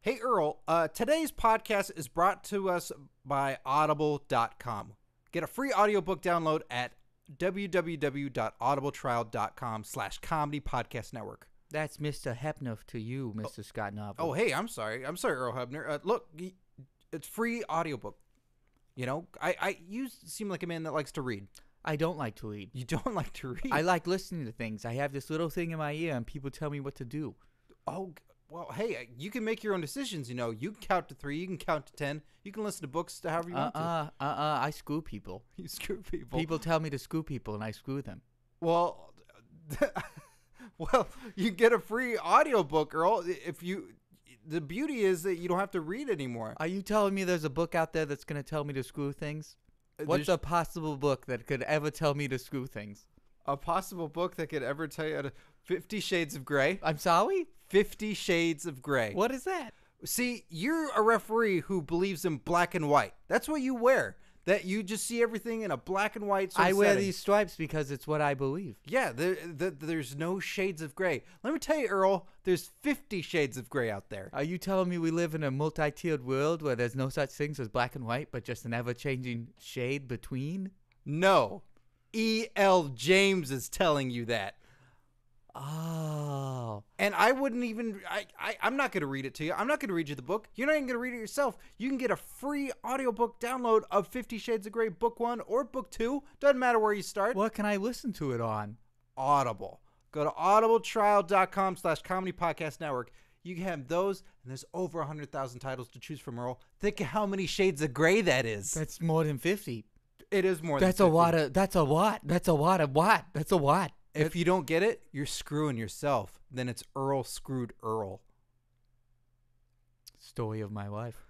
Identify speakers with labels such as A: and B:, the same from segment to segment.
A: Hey, Earl, today's podcast is brought to us by Audible.com. Get a free audiobook download at www.audibletrial.com/comedy podcast network.
B: That's Mr. Hepner to you, Mr. Scott Narver.
A: Oh, hey, I'm sorry, Earl Hebner. Look, it's free audiobook. You know, you seem like a man that likes to read.
B: I don't like to read.
A: You don't like to read?
B: I like listening to things. I have this little thing in my ear, and people tell me what to do.
A: Oh, well, hey, you can make your own decisions, you know. You can count to 3, you can count to 10, you can listen to books to however you want to.
B: I screw people.
A: You screw people.
B: People tell me to screw people, and I screw them.
A: Well, you get a free audiobook, Earl. The beauty is that you don't have to read anymore.
B: Are you telling me there's a book out there that's going to tell me to screw things? What's a possible book that could ever tell me to screw things?
A: A possible book that could ever tell you 50 Shades of Grey.
B: I'm sorry?
A: 50 Shades of Grey.
B: What is that?
A: See, you're a referee who believes in black and white. That's what you wear. That you just see everything in a black and white sort of
B: I wear
A: setting.
B: these stripes because it's what I believe.
A: Yeah, there's no shades of gray. Let me tell you, Earl, there's 50 Shades of Grey out there.
B: Are you telling me we live in a multi-tiered world where there's no such things as black and white, but just an ever-changing shade between?
A: No. E.L. James is telling you that.
B: Oh.
A: And I wouldn't even, I'm not going to read it to you. I'm not going to read you the book. You're not even going to read it yourself. You can get a free audiobook download of 50 Shades of Grey, Book 1 or Book 2. Doesn't matter where you start.
B: What can I listen to it on?
A: Audible. Go to audibletrial.com/comedy podcast network. You can have those, and there's over 100,000 titles to choose from, Earl. Think of how many shades of gray that is.
B: That's more than 50.
A: It is more than 50.
B: That's a lot of what? That's a what?
A: If you don't get it, you're screwing yourself. Then it's Earl screwed Earl.
B: Story of my life.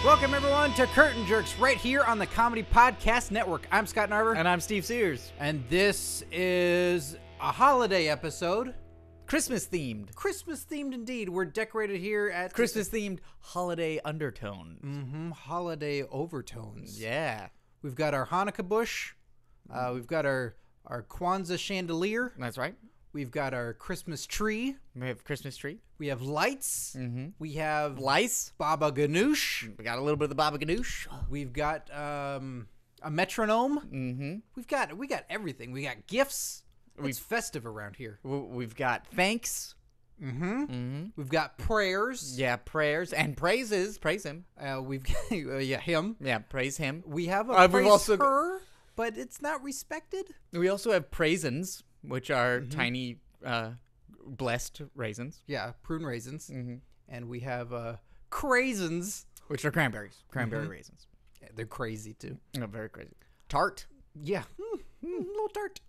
A: Welcome, everyone, to Curtain Jerks right here on the Comedy Podcast Network. I'm Scott Narver.
B: And I'm Steve Sears.
A: And this is a holiday episode.
B: Christmas themed.
A: Christmas themed indeed. We're decorated here at
B: Christmas themed holiday undertones.
A: Holiday overtones.
B: Yeah.
A: We've got our Hanukkah bush. We've got our Kwanzaa chandelier.
B: That's right.
A: We've got our Christmas tree.
B: We have Christmas tree.
A: We have lights. We have
B: lice.
A: Baba Ganoush.
B: We got a little bit of the Baba Ganoush.
A: We've got a metronome. We got everything. We got gifts. It's festive around here.
B: We've got thanks.
A: We've got prayers.
B: Yeah, prayers and praises. Praise him.
A: We've got him.
B: Yeah, praise him.
A: We have a praise
B: also
A: her, but it's not respected.
B: We also have praisins, which are tiny blessed raisins.
A: Yeah, prune raisins. And we have craisins,
B: which are cranberries. Cranberry raisins.
A: Yeah, they're crazy too.
B: Oh, very crazy. Tart.
A: Yeah. Little tart.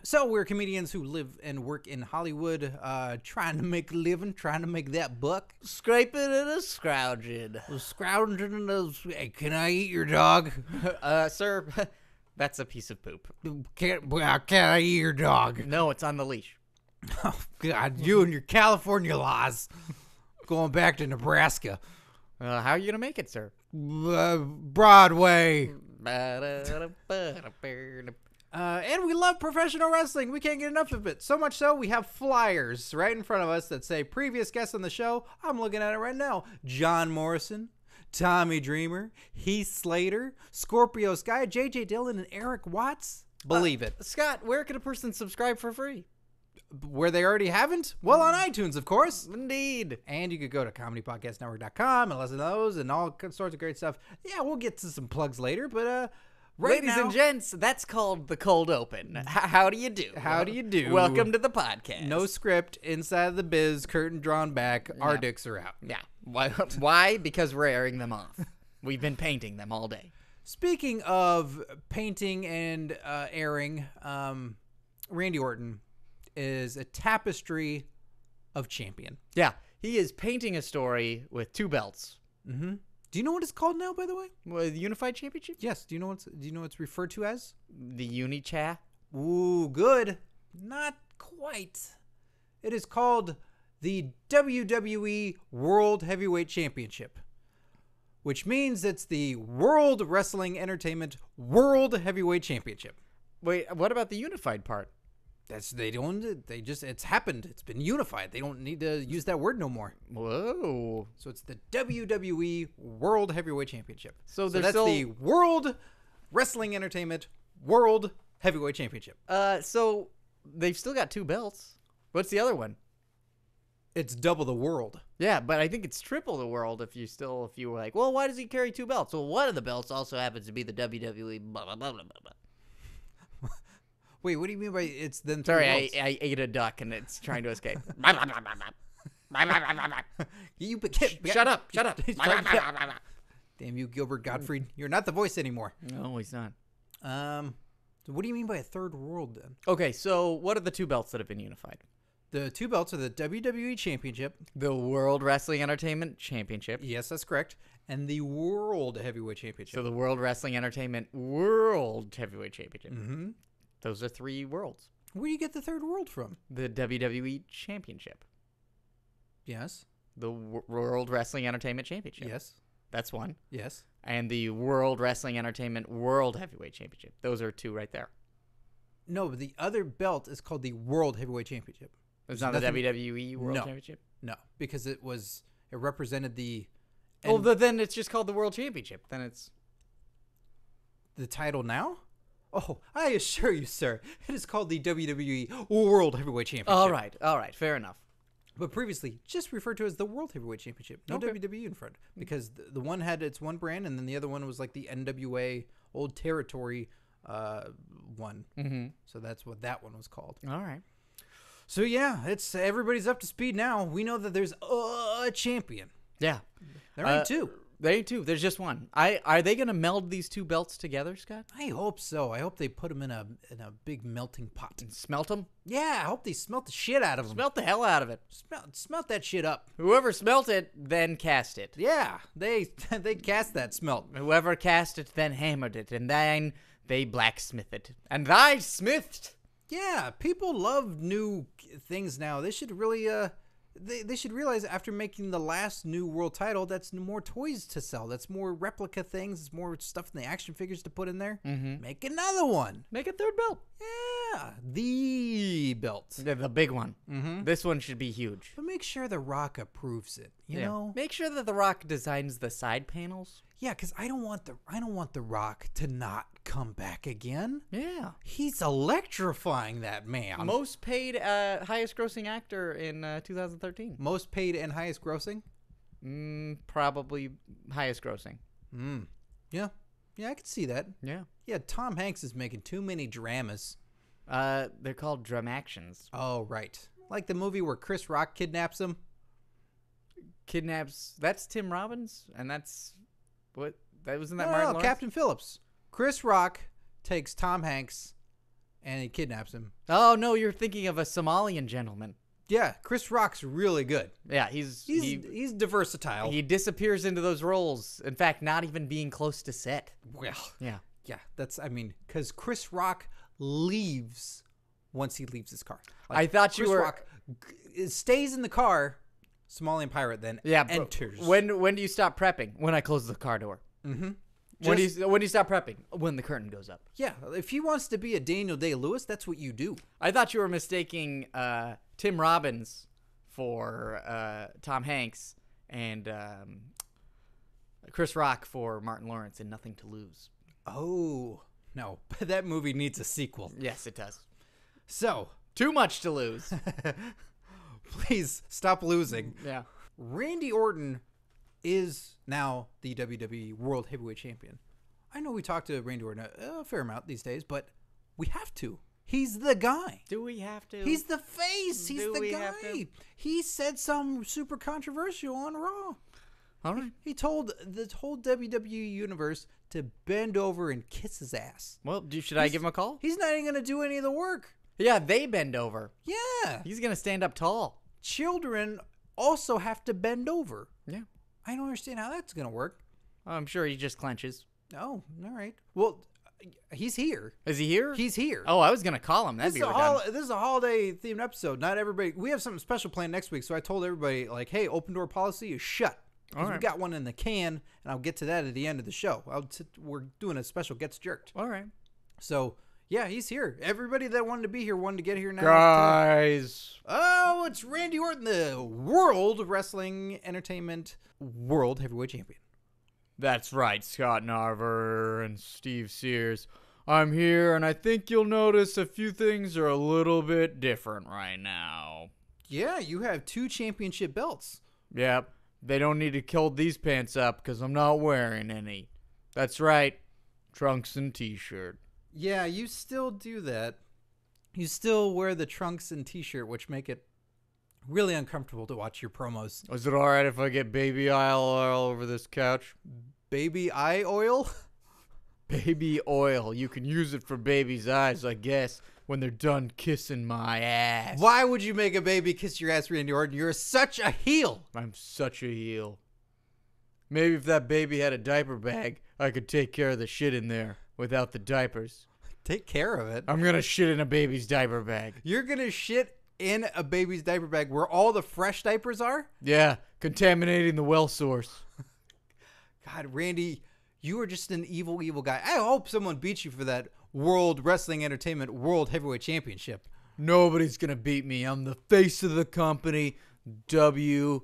A: So we're comedians who live and work in Hollywood, trying to make a living, trying to make that buck.
B: Scraping and a scrounging.
A: Hey, can I eat your dog?
B: Sir, that's a piece of poop.
A: Can't I eat your dog?
B: No, it's on the leash.
A: Oh, God, you and your California laws. Going back to Nebraska.
B: How are you going to make it, sir?
A: Broadway. And we love professional wrestling. We can't get enough of it. So much so, we have flyers right in front of us that say previous guests on the show. I'm looking at it right now. John Morrison, Tommy Dreamer, Heath Slater, Scorpio Sky, J.J. Dillon, and Eric Watts. Believe it.
B: Scott, where can a person subscribe for free?
A: Where they already haven't? Well, on iTunes, of course.
B: Indeed.
A: And you could go to comedypodcastnetwork.com and listen to those and all sorts of great stuff. Yeah, we'll get to some plugs later, but
B: ladies and gents, that's called the cold open. How do you do?
A: How do you do?
B: Welcome to the podcast.
A: No script, inside the biz, curtain drawn back, our dicks are out.
B: Yeah. Why? Because we're airing them off. We've been painting them all day.
A: Speaking of painting and airing, Randy Orton is a tapestry of champion.
B: Yeah. He is painting a story with 2 belts.
A: Do you know what it's called now, by the way?
B: Well, the Unified Championship?
A: Yes. Do you know what it's referred to as?
B: The Uni-Cha?
A: Ooh, good. Not quite. It is called the WWE World Heavyweight Championship, which means it's the World Wrestling Entertainment World Heavyweight Championship.
B: Wait, what about the unified part?
A: It's happened. It's been unified. They don't need to use that word no more.
B: Whoa.
A: So it's the WWE World Heavyweight Championship.
B: So
A: that's the World Wrestling Entertainment World Heavyweight Championship.
B: So they've still got 2 belts. What's the other one?
A: It's double the world.
B: Yeah, but I think it's triple the world if you were like, well, why does he carry 2 belts? Well, one of the belts also happens to be the WWE blah, blah, blah, blah, blah.
A: Wait, what do you mean by it's then?
B: Sorry, I ate a duck and it's trying to escape. Shut up.
A: Damn you, Gilbert Gottfried. You're not the voice anymore.
B: No, he's not.
A: So what do you mean by a third world then?
B: Okay, so what are the 2 belts that have been unified?
A: The 2 belts are the WWE Championship.
B: The World Wrestling Entertainment Championship.
A: Yes, that's correct. And the World Heavyweight Championship.
B: So the World Wrestling Entertainment World Heavyweight Championship.
A: Mm-hmm.
B: Those are 3 worlds.
A: Where do you get the third world from?
B: The WWE Championship.
A: Yes.
B: The World Wrestling Entertainment Championship.
A: Yes.
B: That's 1.
A: Yes.
B: And the World Wrestling Entertainment World Heavyweight Championship. Those are 2 right there.
A: No, but the other belt is called the World Heavyweight Championship.
B: It's not the WWE World Championship?
A: No, because it represented the...
B: Oh, then it's just called the World Championship. Then it's...
A: The title now? Oh, I assure you, sir, it is called the WWE World Heavyweight Championship.
B: All right, fair enough.
A: But previously, just referred to as the World Heavyweight Championship. No WWE in front. Because the one had its one brand, and then the other one was like the NWA Old Territory one.
B: Mm-hmm.
A: So that's what that one was called.
B: All right.
A: So yeah, everybody's up to speed now. We know that there's a champion.
B: Yeah.
A: There ain't 2.
B: There ain't 2. There's just 1. Are they going to meld these 2 belts together, Scott?
A: I hope so. I hope they put them in a big melting pot.
B: And smelt them?
A: Yeah, I hope they smelt the shit out of them.
B: Smelt the hell out of it.
A: Smelt that shit up.
B: Whoever smelt it, then cast it.
A: Yeah, they cast that smelt.
B: Whoever cast it, then hammered it, and then they blacksmithed it. And I smithed.
A: Yeah, people love new things now. They should really they should realize after making the last new world title, that's more toys to sell. That's more replica things. It's more stuff in the action figures to put in there.
B: Mm-hmm.
A: Make another one.
B: Make a 3rd belt.
A: Yeah, the belt.
B: The big one.
A: Mm-hmm.
B: This one should be huge.
A: But make sure The Rock approves it. You know,
B: make sure that The Rock designs the side panels.
A: Yeah, because I don't want the Rock to not come back again.
B: Yeah,
A: he's electrifying, that man.
B: Most paid, highest grossing actor in 2013.
A: Most paid and highest grossing.
B: Probably highest grossing.
A: Yeah, I could see that.
B: Yeah.
A: Tom Hanks is making too many dramas.
B: They're called dramactions.
A: Oh, right. Like the movie where Chris Rock kidnaps him.
B: That's Tim Robbins, and that's what that was in that Martin Lawrence?
A: Captain Phillips. Chris Rock takes Tom Hanks and he kidnaps him.
B: Oh no, you're thinking of a Somalian gentleman.
A: Yeah, Chris Rock's really good.
B: Yeah, he's
A: versatile.
B: He disappears into those roles. In fact, not even being close to set.
A: Well,
B: yeah.
A: Because Chris Rock leaves once he leaves his car.
B: I thought
A: Chris Rock stays in the car. Somalian pirate then enters.
B: When do you stop prepping? When I close the car door.
A: Mm-hmm.
B: When do you stop prepping? When the curtain goes up.
A: Yeah, if he wants to be a Daniel Day-Lewis, that's what you do.
B: I thought you were mistaking Tim Robbins for Tom Hanks and Chris Rock for Martin Lawrence in Nothing to Lose.
A: Oh, no. That movie needs a sequel.
B: Yes, it does.
A: So.
B: Too much to lose.
A: Please stop losing.
B: Yeah.
A: Randy Orton is now the WWE World Heavyweight Champion. I know we talk to Randy Orton a fair amount these days, but we have to. He's the guy.
B: Do we have to?
A: He's the face. He's the guy. He said something super controversial on Raw.
B: All right.
A: He told the whole WWE universe to bend over and kiss his ass.
B: Well, should I give him a call?
A: He's not even going to do any of the work.
B: Yeah, they bend over.
A: Yeah.
B: He's going to stand up tall.
A: Children also have to bend over.
B: Yeah.
A: I don't understand how that's going to work.
B: I'm sure he just clenches.
A: Oh, all right. Well, he's here.
B: Is he here?
A: He's here.
B: Oh, I was going to call him. That'd be redundant.
A: This is a holiday-themed episode. Not everybody... We have something special planned next week, so I told everybody, like, hey, open door policy is shut. Because we got one in the can, and I'll get to that at the end of the show. We're doing a special Gets Jerked.
B: All right.
A: So, yeah, he's here. Everybody that wanted to be here wanted to get here now.
B: Guys.
A: Oh, it's Randy Orton, the World Wrestling Entertainment World Heavyweight Champion.
B: That's right, Scott Narver and Steve Sears. I'm here, and I think you'll notice a few things are a little bit different right now.
A: Yeah, you have 2 championship belts.
B: Yep. They don't need to hold these pants up because I'm not wearing any. That's right. Trunks and t-shirt.
A: Yeah, you still do that. You still wear the trunks and t-shirt, which make it really uncomfortable to watch your promos.
B: Is it all right if I get baby oil all over this couch?
A: Baby eye oil?
B: Baby oil. You can use it for baby's eyes, I guess, when they're done kissing my ass.
A: Why would you make a baby kiss your ass, Randy Orton? You're such a heel.
B: I'm such a heel. Maybe if that baby had a diaper bag, I could take care of the shit in there without the diapers.
A: Take care of it.
B: I'm going to shit in a baby's diaper bag.
A: You're going to shit in a baby's diaper bag where all the fresh diapers are?
B: Yeah, contaminating the well source.
A: God, Randy, you are just an evil, evil guy. I hope someone beats you for that World Wrestling Entertainment World Heavyweight Championship.
B: Nobody's going to beat me. I'm the face of the company. WWE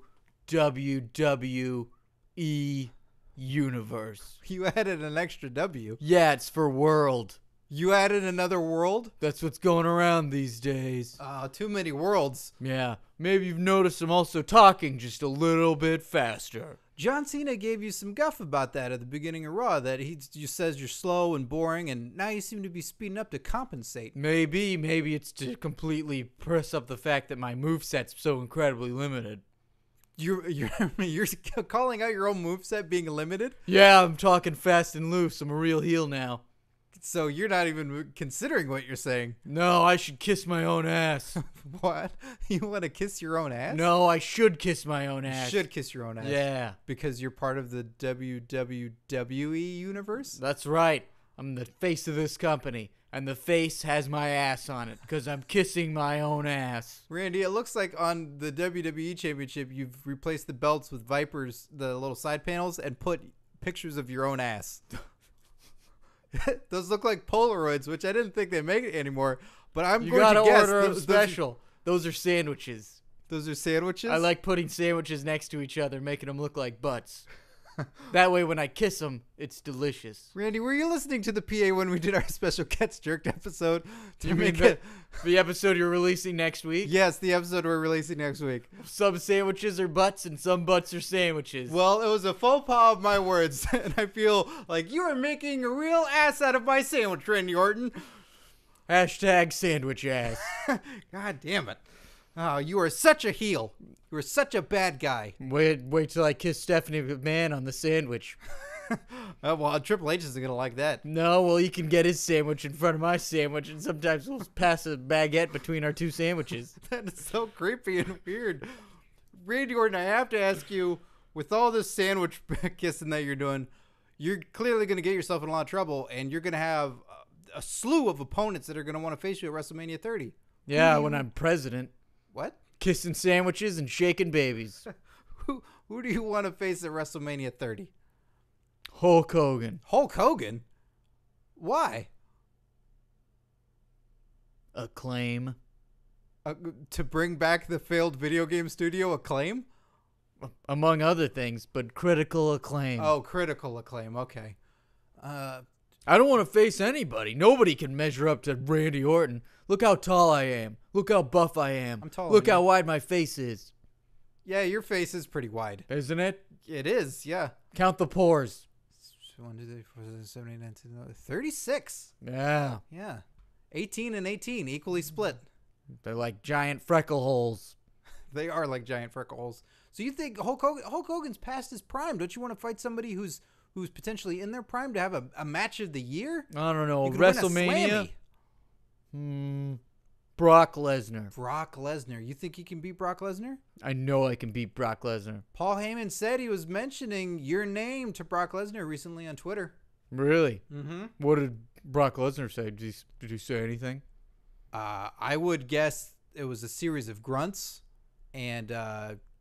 B: Universe.
A: You added an extra W.
B: Yeah, it's for world.
A: You added another world?
B: That's what's going around these days.
A: Too many worlds.
B: Yeah, maybe you've noticed I'm also talking just a little bit faster.
A: John Cena gave you some guff about that at the beginning of Raw, that he just says you're slow and boring, and now you seem to be speeding up to compensate.
B: Maybe it's to completely press up the fact that my moveset's so incredibly limited.
A: You're calling out your own moveset being limited?
B: Yeah, I'm talking fast and loose. I'm a real heel now.
A: So you're not even considering what you're saying.
B: No, I should kiss my own ass.
A: What? You want to kiss your own ass?
B: No, I should kiss my own ass.
A: You should kiss your own ass.
B: Yeah.
A: Because you're part of the WWE universe?
B: That's right. I'm the face of this company, and the face has my ass on it because I'm kissing my own ass.
A: Randy, it looks like on the WWE Championship, you've replaced the belts with Vipers, the little side panels, and put pictures of your own ass. Those look like Polaroids, which I didn't think they make it anymore. But I'm going to guess.
B: Order them special. Those are sandwiches.
A: Those are sandwiches?
B: I like putting sandwiches next to each other, making them look like butts. That way, when I kiss them, it's delicious.
A: Randy, were you listening to the PA when we did our special Gets Jerked episode?
B: You mean the episode you're releasing next week?
A: Yes, the episode we're releasing next week.
B: Some sandwiches are butts and some butts are sandwiches.
A: Well, it was a faux pas of my words, and I feel like you are making a real ass out of my sandwich, Randy Orton.
B: Hashtag sandwich ass.
A: God damn it. Oh, you are such a heel. You are such a bad guy.
B: Wait till I kiss Stephanie McMahon on the sandwich.
A: Well, Triple H isn't going to like that.
B: No, well, he can get his sandwich in front of my sandwich, and sometimes we'll pass a baguette between our two sandwiches.
A: That is so creepy and weird. Randy Orton, I have to ask you, with all this sandwich kissing that you're doing, you're clearly going to get yourself in a lot of trouble, and you're going to have a slew of opponents that are going to want to face you at WrestleMania 30.
B: Yeah, when I'm president.
A: What?
B: Kissing sandwiches and shaking babies.
A: Who do you want to face at WrestleMania 30?
B: Hulk Hogan.
A: Hulk Hogan? Why?
B: Acclaim.
A: To bring back the failed video game studio Acclaim?
B: Among other things, but critical acclaim.
A: Oh, critical acclaim. Okay.
B: I don't want to face anybody. Nobody can measure up to Randy Orton. Look how tall I am. Look how buff I am.
A: I'm tall.
B: Look how wide my face is.
A: Yeah, your face is pretty wide.
B: Isn't it?
A: It is, yeah.
B: Count the pores.
A: 1, 2, 3, 4, 5, 6, 7, 8, 9, 10, 36.
B: Yeah.
A: Yeah. 18 and 18, equally split.
B: They're like giant freckle holes.
A: They are like giant freckle holes. So you think Hulk Hogan's past his prime? Don't you want to fight somebody who's potentially in their prime to have a match of the year?
B: I don't know.
A: You could
B: WrestleMania.
A: win
B: Brock Lesnar.
A: Brock Lesnar. You think he can beat Brock Lesnar?
B: I know I can beat Brock Lesnar.
A: Paul Heyman said he was mentioning your name to Brock Lesnar recently on Twitter.
B: Really?
A: Mm-hmm.
B: What did Brock Lesnar say? Did he say anything?
A: I would guess it was a series of grunts, and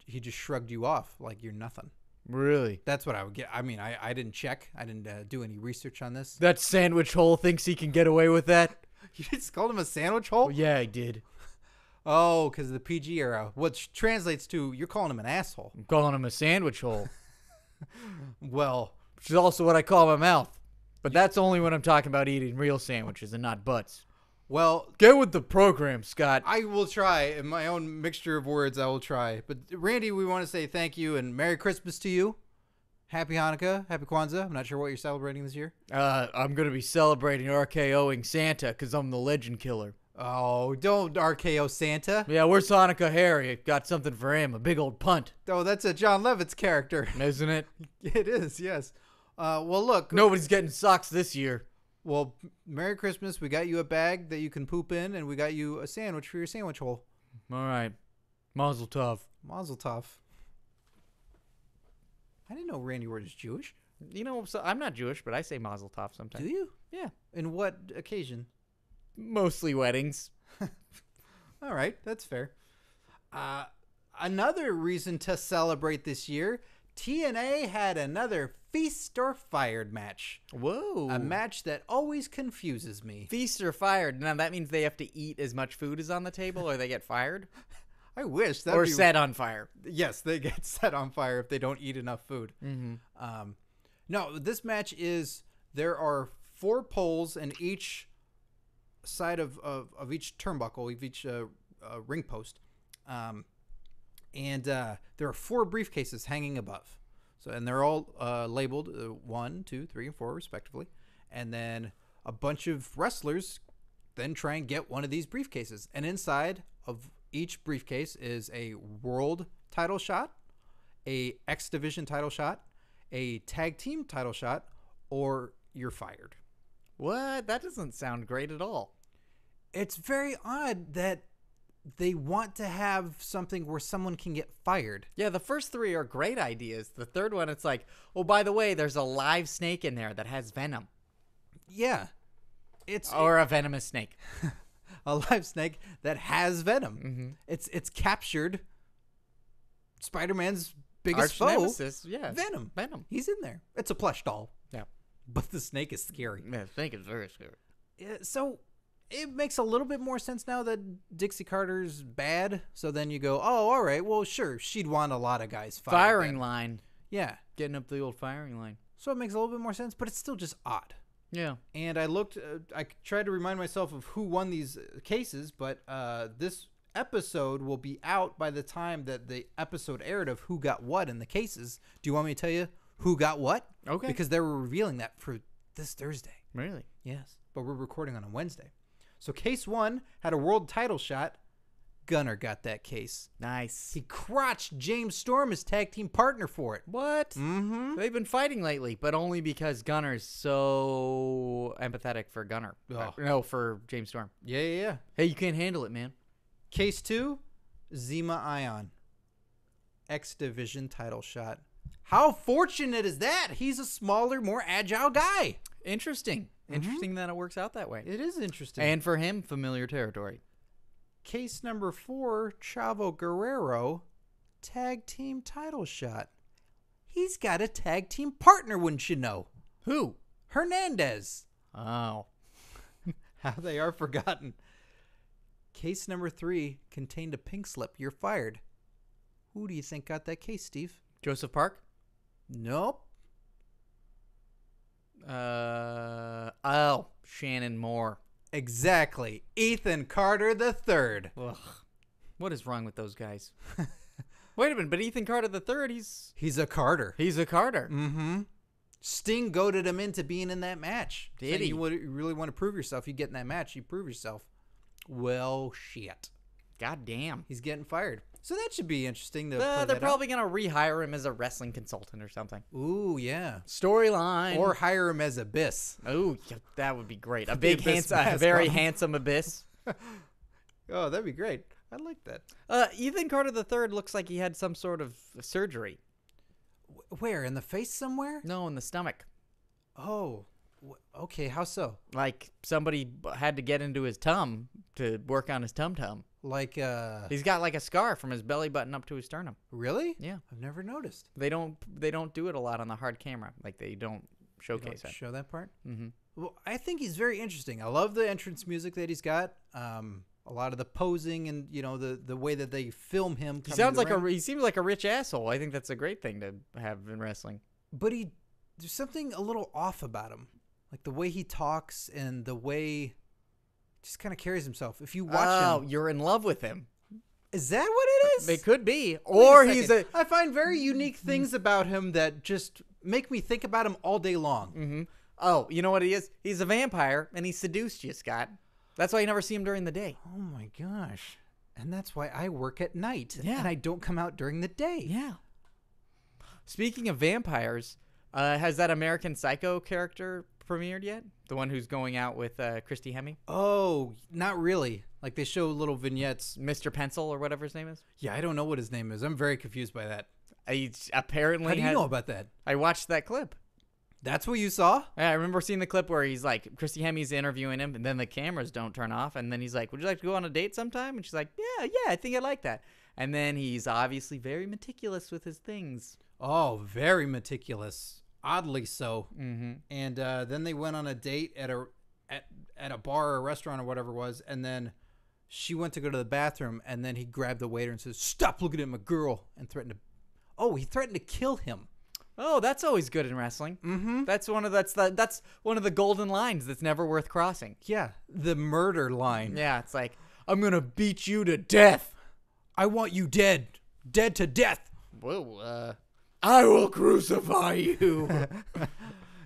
A: he just shrugged you off like you're nothing.
B: Really?
A: That's what I would get. I mean, I didn't check. I didn't do any research on this.
B: That sandwich hole thinks he can get away with that?
A: You just called him a sandwich hole?
B: Oh, yeah, I did.
A: Oh, because of the PG era, which translates to you're calling him an asshole.
B: I'm calling him a sandwich hole.
A: Well,
B: Which is also what I call my mouth. But that's only when I'm talking about eating real sandwiches and not butts.
A: well,
B: Get with the program, Scott.
A: I will try. In my own mixture of words, I will try. But Randy, we want to say thank you and Merry Christmas to you. Happy Hanukkah, Happy Kwanzaa. I'm not sure what you're celebrating this year.
B: I'm going to be celebrating RKOing Santa because I'm the legend killer.
A: Oh, don't RKO Santa.
B: Yeah, where's Hanukkah Harry? Got something for him, a big old punt.
A: Oh, that's a John Lovitz character.
B: Isn't it?
A: It is, yes. Well, look.
B: Nobody's getting socks this year.
A: Well, Merry Christmas. We got you a bag that you can poop in, and we got you a sandwich for your sandwich hole.
B: All right. Mazel tov.
A: Mazel tov. I didn't know Randy Orton is Jewish.
B: You know, so I'm not Jewish, but I say mazel tov sometimes.
A: Do you?
B: Yeah.
A: In what occasion?
B: Mostly weddings.
A: All right, that's fair. Another reason to celebrate this year, TNA had another Feast or Fired match.
B: Whoa.
A: A match that always confuses me.
B: Feast or fired. Now, that means they have to eat as much food as on the table or they get fired?
A: I wish. That'd
B: Or
A: be...
B: set on fire.
A: Yes, they get set on fire if they don't eat enough food.
B: Mm-hmm.
A: No, this match is, there are 4 poles in each side of each turnbuckle, of each ring post. And there are 4 briefcases hanging above. So, and they're all labeled 1, 2, 3, and 4 respectively. And then a bunch of wrestlers then try and get one of these briefcases. And inside of each briefcase is a world title shot, a X Division title shot, a tag team title shot, or you're fired.
B: What? That doesn't sound great at all.
A: It's very odd that they want to have something where someone can get fired.
B: Yeah, the first 3 are great ideas. The third one, it's like, oh, by the way, there's a live snake in there that has venom.
A: Yeah.
B: Or a venomous snake.
A: A live snake that has venom.
B: Mm-hmm.
A: It's captured Spider-Man's biggest
B: Arch
A: foe,
B: nemesis, yeah.
A: Venom.
B: Venom.
A: He's in there. It's a plush doll.
B: Yeah.
A: But the snake is scary.
B: Yeah, the snake is very scary.
A: So it makes a little bit more sense now that Dixie Carter's bad. So then you go, oh, all right, well, sure. She'd want a lot of guys fired.
B: Firing line.
A: Yeah.
B: Getting up the old firing line.
A: So it makes a little bit more sense, but it's still just odd.
B: Yeah.
A: And I looked, I tried to remind myself of who won these cases, but this episode will be out by the time that the episode aired of who got what in the cases. Do you want me to tell you who got what?
B: Okay.
A: Because they were revealing that for this Thursday.
B: Really?
A: Yes. But we're recording on a Wednesday. So case 1 had a world title shot. Gunner got that case.
B: Nice.
A: He crotched James Storm as tag team partner for it.
B: What?
A: Mm-hmm.
B: They've been fighting lately, but only because Gunner's so empathetic for Gunner.
A: Oh.
B: No, for James Storm.
A: Yeah.
B: Hey, you can't handle it, man.
A: Case 2, Zema Ion. X Division title shot. How fortunate is that? He's a smaller, more agile guy.
B: Interesting. Interesting that it works out that way.
A: It is interesting.
B: And for him, familiar territory.
A: Case number 4, Chavo Guerrero, tag team title shot. He's got a tag team partner, wouldn't you know?
B: Who?
A: Hernandez.
B: Oh.
A: How they are forgotten. Case number 3 contained a pink slip. You're fired. Who do you think got that case, Steve?
B: Joseph Park?
A: Nope.
B: Shannon Moore.
A: Exactly. Ethan Carter III.
B: Ugh. What is wrong with those guys? Wait a minute, but Ethan Carter III,
A: He's a Carter.
B: he's a Carter.
A: Mm-hmm. Sting goaded him into being in that match.
B: Did
A: Saying
B: he?
A: You really want to prove yourself. You get in that match, you prove yourself. Well, shit.
B: God damn.
A: He's getting fired. So that should be interesting to play
B: They're
A: that
B: probably going to rehire him as a wrestling consultant or something.
A: out. Ooh, yeah.
B: Storyline.
A: Or hire him as Abyss.
B: Ooh, yeah, that would be great. A
A: The
B: big,
A: Abyss
B: handsome, a very
A: mascot.
B: handsome Abyss.
A: Oh, that'd be great. I like that.
B: Ethan Carter III looks like he had some sort of surgery.
A: Where? In the face somewhere?
B: No, in the stomach.
A: Oh, okay. How so?
B: Like somebody had to get into his tum to work on his tum-tum.
A: Like,
B: He's got like a scar from his belly button up to his sternum.
A: really?
B: Yeah.
A: I've never noticed.
B: They don't do it a lot on the hard camera. Like they don't showcase it.
A: Show that part?
B: Mm-hmm.
A: Well, I think he's very interesting. I love the entrance music that he's got. A lot of the posing and, the way that they film him.
B: He sounds like he seems like a rich asshole. I think that's a great thing to have in wrestling.
A: But there's something a little off about him. Like the way he talks and the way he just kind of carries himself. If you watch him.
B: You're in love with him.
A: Is that what it is?
B: It could be.
A: Wait
B: Or
A: a
B: he's
A: second. I find very unique things about him that just make me think about him all day long.
B: Mm-hmm. Oh, you know what he is? He's a vampire, and he seduced you, Scott. That's why you never see him during the day.
A: Oh, my gosh. And that's why I work at night.
B: Yeah.
A: And I don't come out during the day.
B: Yeah. Speaking of vampires, has that American Psycho character premiered yet? The one who's going out with Christy Hemme?
A: Oh, not really. Like they show little vignettes.
B: Mr. Pencil or whatever his name is?
A: Yeah, I don't know what his name is. I'm very confused by that.
B: Apparently.
A: How do you know about that?
B: I watched that clip.
A: That's what you saw?
B: Yeah, I remember seeing the clip where he's like, Christy Hemme's interviewing him, and then the cameras don't turn off, and then he's like, would you like to go on a date sometime? And she's like, yeah, I think I'd like that. And then he's obviously very meticulous with his things.
A: Oh, very meticulous. Oddly so.
B: Mm-hmm.
A: And then they went on a date at a bar or a restaurant or whatever it was, and then she went to go to the bathroom, and then he grabbed the waiter and says, stop looking at my girl, and he threatened to kill him.
B: Oh, that's always good in wrestling.
A: Mm-hmm.
B: That's one of the golden lines that's never worth crossing.
A: Yeah, the murder line.
B: Yeah, it's like, I'm gonna beat you to death.
A: I want you dead to death.
B: Whoa, I will crucify you.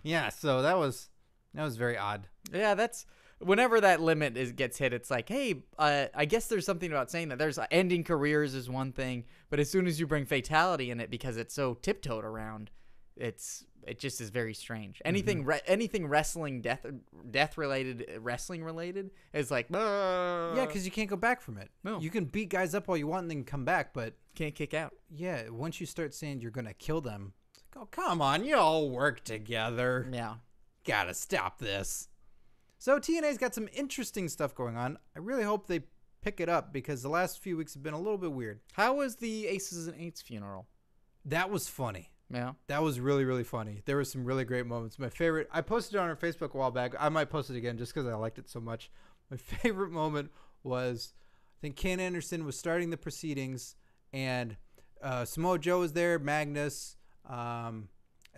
A: Yeah, so that was very odd.
B: Yeah, that's whenever that limit gets hit, it's like, hey, I guess there's something about saying that there's ending careers is one thing, but as soon as you bring fatality in it because it's so tiptoed around, it just is very strange. Anything anything wrestling death related, wrestling related is like,
A: yeah, because you can't go back from it.
B: No.
A: You can beat guys up all you want and then come back, but
B: can't kick out.
A: Yeah, once you start saying you're gonna kill them, it's like, oh come on, you all work together.
B: Yeah,
A: gotta stop this. So TNA's got some interesting stuff going on. I really hope they pick it up because the last few weeks have been a little bit weird.
B: How was the Aces and Eights funeral?
A: That was funny.
B: Yeah.
A: That was really, really funny. There were some really great moments. My favorite, I posted it on our Facebook a while back. I might post it again just because I liked it so much. My favorite moment was, I think Ken Anderson was starting the proceedings, and Samoa Joe was there, Magnus, I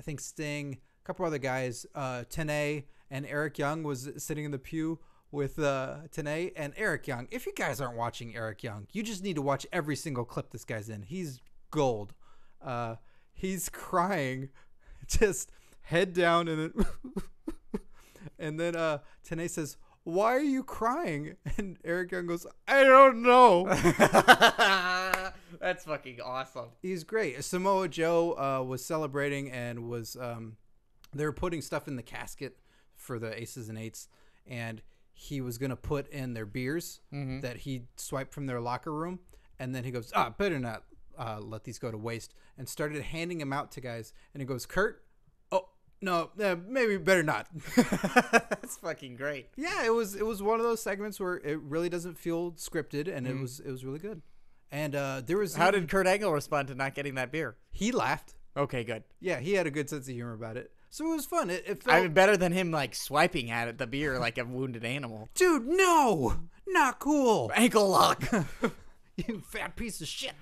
A: think Sting, a couple other guys, TNA, and Eric Young was sitting in the pew with TNA. And Eric Young, if you guys aren't watching Eric Young, you just need to watch every single clip this guy's in. He's gold. He's crying, just head down, and then and then TNA says, "Why are you crying?" And Eric Young goes, "I don't know."
B: That's fucking awesome.
A: He's great. Samoa Joe was celebrating and was they were putting stuff in the casket for the Aces and Eights, and he was gonna put in their beers that he swiped from their locker room, and then he goes, better not let these go to waste, and started handing them out to guys, and he goes, Kurt, oh no, maybe better not.
B: That's fucking great.
A: Yeah, it was one of those segments where it really doesn't feel scripted, and it was really good. And there was
B: how did Kurt Angle respond to not getting that beer?
A: He laughed.
B: Okay, good.
A: Yeah, he had a good sense of humor about it. So it was fun. It felt...
B: I mean, better than him like swiping at it, the beer like a wounded animal.
A: Dude, no, not cool.
B: Ankle lock.
A: You fat piece of shit.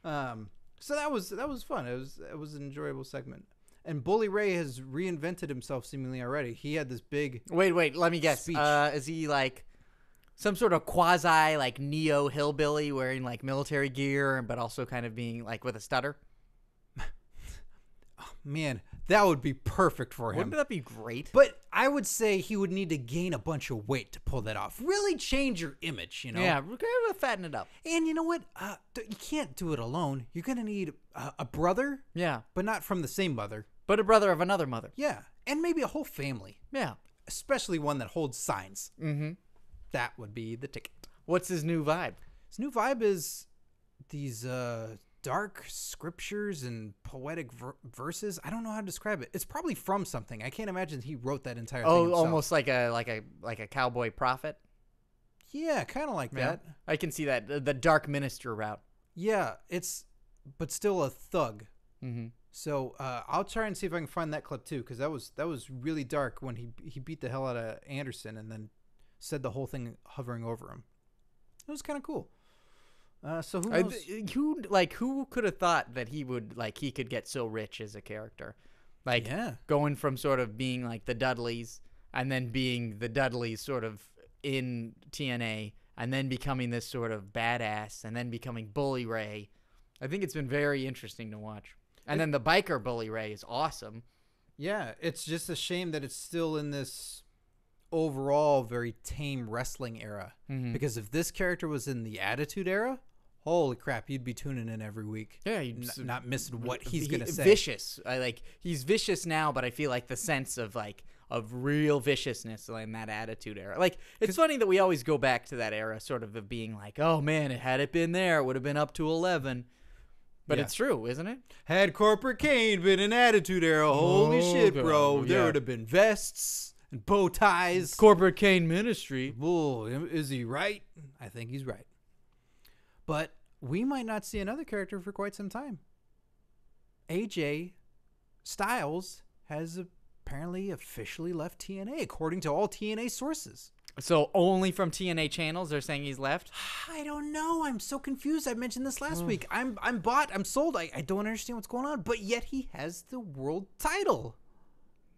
A: So that was fun. It was an enjoyable segment. And Bully Ray has reinvented himself seemingly already. He had this big
B: wait. Let me guess.
A: Speech.
B: Is he like some sort of quasi like neo hillbilly wearing like military gear, but also kind of being like with a stutter?
A: Oh, man, that would be perfect for him.
B: Wouldn't that be great?
A: But I would say he would need to gain a bunch of weight to pull that off. Really change your image, you know?
B: Yeah, we're gonna fatten it up.
A: And you know what? You can't do it alone. You're going to need a brother.
B: Yeah.
A: But not from the same mother.
B: But a brother of another mother.
A: Yeah. And maybe a whole family.
B: Yeah.
A: Especially one that holds signs.
B: Mm-hmm.
A: That would be the ticket.
B: What's his new vibe?
A: His new vibe is these dark scriptures and poetic verses. I don't know how to describe it. It's probably from something. I can't imagine he wrote that entire thing himself.
B: Almost like a cowboy prophet.
A: Yeah, kind of like that.
B: I can see that the dark minister route.
A: Yeah, but still a thug.
B: Mm-hmm.
A: So I'll try and see if I can find that clip too, because that was really dark when he beat the hell out of Anderson and then said the whole thing hovering over him. It was kind of cool. So who knows?
B: Who could have thought that he could get so rich as a character, going from sort of being like the Dudleys and then being the Dudleys sort of in TNA and then becoming this sort of badass and then becoming Bully Ray. I think it's been very interesting to watch. And then the biker Bully Ray is awesome.
A: Yeah, it's just a shame that it's still in this overall very tame wrestling era.
B: Mm-hmm.
A: Because if this character was in the Attitude Era, holy crap, you'd be tuning in every week.
B: Yeah, you'd
A: not missing what he's going to say.
B: Vicious. He's vicious now, but I feel like the sense of real viciousness in that Attitude Era. Like, it's funny that we always go back to that era sort of being like, oh man, had it been there, it would have been up to 11. But it's true, isn't it?
A: Had Corporate Kane been in Attitude Era, holy shit, bro.
B: God,
A: there would have been vests and bow ties.
B: Corporate Kane Ministry.
A: Whoa, is he right? I think he's right. But we might not see another character for quite some time. AJ Styles has apparently officially left TNA, according to all TNA sources.
B: So only from TNA channels they're saying he's left?
A: I don't know. I'm so confused. I mentioned this last week. I'm bought. I'm sold. I don't understand what's going on. But yet he has the world title.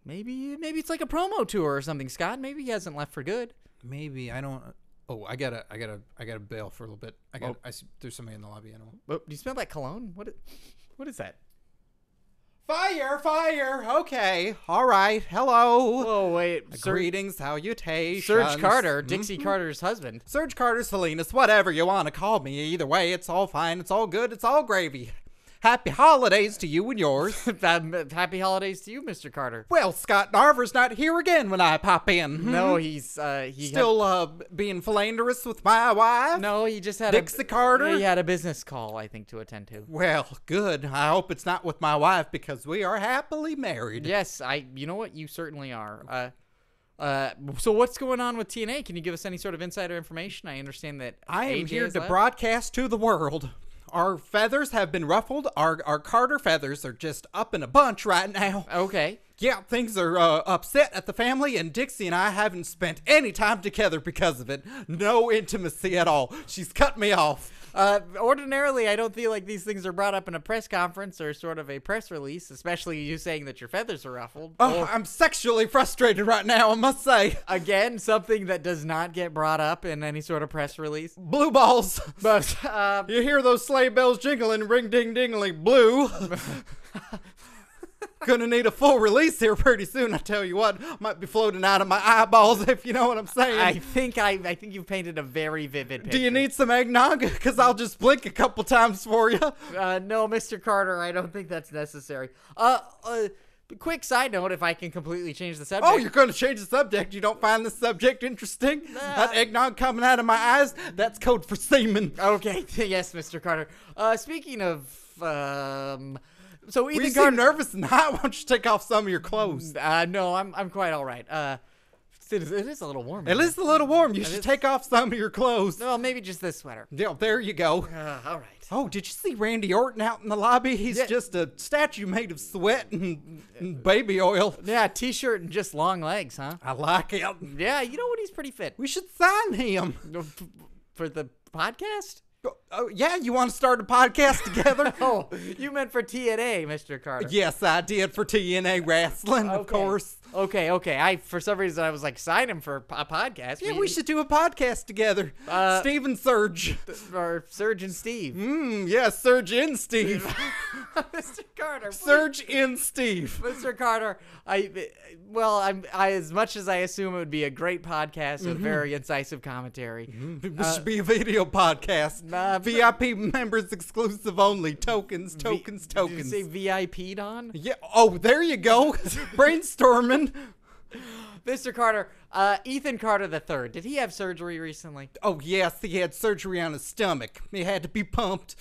B: Maybe it's like a promo tour or something, Scott. Maybe he hasn't left for good.
A: Maybe. I don't. Oh, I gotta bail for a little bit. I see, there's somebody in the lobby. I don't.
B: Oh, do you smell that cologne? What is that?
A: Fire. Okay. All right. Hello.
B: Oh, wait.
A: Greetings, salutations.
B: Serg Carter, Dixie Carter's husband.
A: Serg Carter, Salinas, whatever you want to call me. Either way, it's all fine. It's all good. It's all gravy. Happy holidays to you and yours.
B: Happy holidays to you, Mr. Carter.
A: Well, Scott Narver's not here again when I pop in.
B: No, he's
A: still being philanderous with my wife.
B: No, he just had
A: Dixie Carter.
B: He had a business call, I think, to attend to.
A: Well, good. I hope it's not with my wife because we are happily married.
B: Yes, you know what? You certainly are. So what's going on with TNA? Can you give us any sort of insider information? I understand that
A: I am
B: AJ
A: here to
B: left.
A: broadcast to the world. Our feathers have been ruffled. Our Carter feathers are just up in a bunch right now.
B: Okay.
A: Yeah, things are upset at the family, and Dixie and I haven't spent any time together because of it. No intimacy at all. She's cut me off.
B: Ordinarily, I don't feel like these things are brought up in a press conference or sort of a press release, especially you saying that your feathers are ruffled.
A: Oh, I'm sexually frustrated right now, I must say.
B: Again, something that does not get brought up in any sort of press release.
A: Blue balls.
B: But
A: you hear those sleigh bells jingling, ring ding dingly blue. Gonna need a full release here pretty soon. I tell you what, might be floating out of my eyeballs if you know what I'm saying.
B: I think you've painted a very vivid picture.
A: Do you need some eggnog? Because I'll just blink a couple times for you.
B: No, Mr. Carter, I don't think that's necessary. Quick side note, if I can completely change the subject.
A: Oh, you're going to change the subject? You don't find this subject interesting? That eggnog coming out of my eyes, that's code for semen.
B: Okay, yes, Mr. Carter. Speaking of, so Ethan
A: you
B: Carter,
A: seem nervous and hot. Why don't you take off some of your clothes?
B: No, I'm quite all right. It is a little warm.
A: It is a little warm. You should take off some of your clothes.
B: No, maybe just this sweater.
A: Yeah, there you go.
B: All right.
A: Oh, did you see Randy Orton out in the lobby? He's just a statue made of sweat and baby oil.
B: Yeah, t-shirt and just long legs, huh?
A: I like him.
B: Yeah, you know what? He's pretty fit.
A: We should sign him.
B: For the podcast?
A: Oh, yeah, you want to start a podcast together?
B: Oh, you meant for TNA, Mr. Carter.
A: Yes, I did for TNA Wrestling, of course.
B: Okay. For some reason, I was like, sign him for a podcast.
A: Yeah, we should do a podcast together. Steve and Serge.
B: Or Serge and Steve.
A: Yeah, Serge and Steve.
B: Mr. Carter. Please.
A: Serge and Steve.
B: Mr. Carter, I as much as I assume it would be a great podcast with very incisive commentary.
A: It should be a video podcast. VIP members exclusive only. Tokens.
B: Did you say VIP'd on?
A: Yeah. Oh, there you go. Brainstorming.
B: Mr. Carter, Ethan Carter III, did he have surgery recently?
A: Oh, yes, he had surgery on his stomach. He had to be pumped.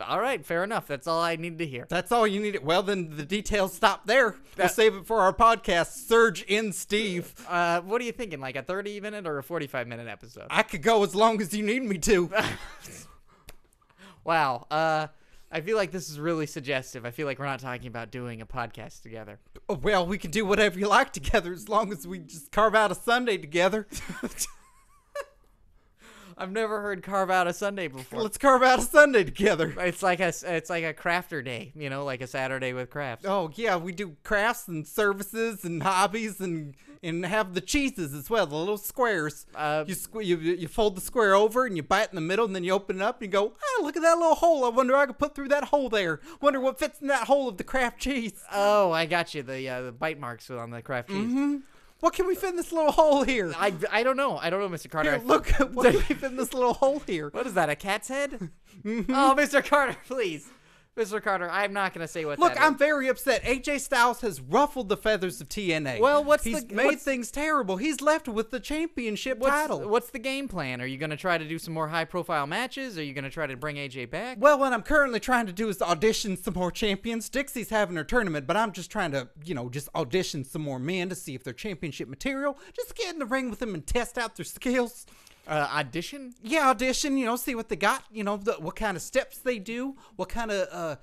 B: All right, fair enough. That's all I needed to hear.
A: That's all you needed. Well, then the details stop there. We'll save it for our podcast, Serg in Steve.
B: What are you thinking, like a 30-minute or a 45-minute episode?
A: I could go as long as you need me to.
B: Wow. I feel like this is really suggestive. I feel like we're not talking about doing a podcast together.
A: Well, we can do whatever you like together as long as we just carve out a Sunday together.
B: I've never heard carve out a Sunday before.
A: Let's carve out a Sunday together.
B: It's like a crafter day, you know, like a Saturday with crafts.
A: Oh, yeah, we do crafts and services and hobbies and have the cheeses as well, the little squares. You fold the square over and you bite in the middle and then you open it up and you go, oh, look at that little hole. I wonder I could put through that hole there. Wonder what fits in that hole of the craft cheese.
B: Oh, I got you. The bite marks on the craft cheese.
A: Mm-hmm. What can we fit in this little hole here?
B: I don't know. I don't know, Mr. Carter.
A: Here, look, what can we fit in this little hole here?
B: What is that, a cat's head?
A: Mm-hmm.
B: Oh, Mr. Carter, please. Mr. Carter, I'm not going to say what
A: Look,
B: that is.
A: I'm very upset. AJ Styles has ruffled the feathers of TNA.
B: Well,
A: He's made things terrible. He's left with the championship title.
B: What's the game plan? Are you going to try to do some more high-profile matches? Are you going to try to bring AJ back?
A: Well, what I'm currently trying to do is audition some more champions. Dixie's having her tournament, but I'm just trying to, just audition some more men to see if they're championship material. Just get in the ring with them and test out their skills.
B: Audition?
A: Yeah, audition, see what they got, what kind of steps they do, what kind of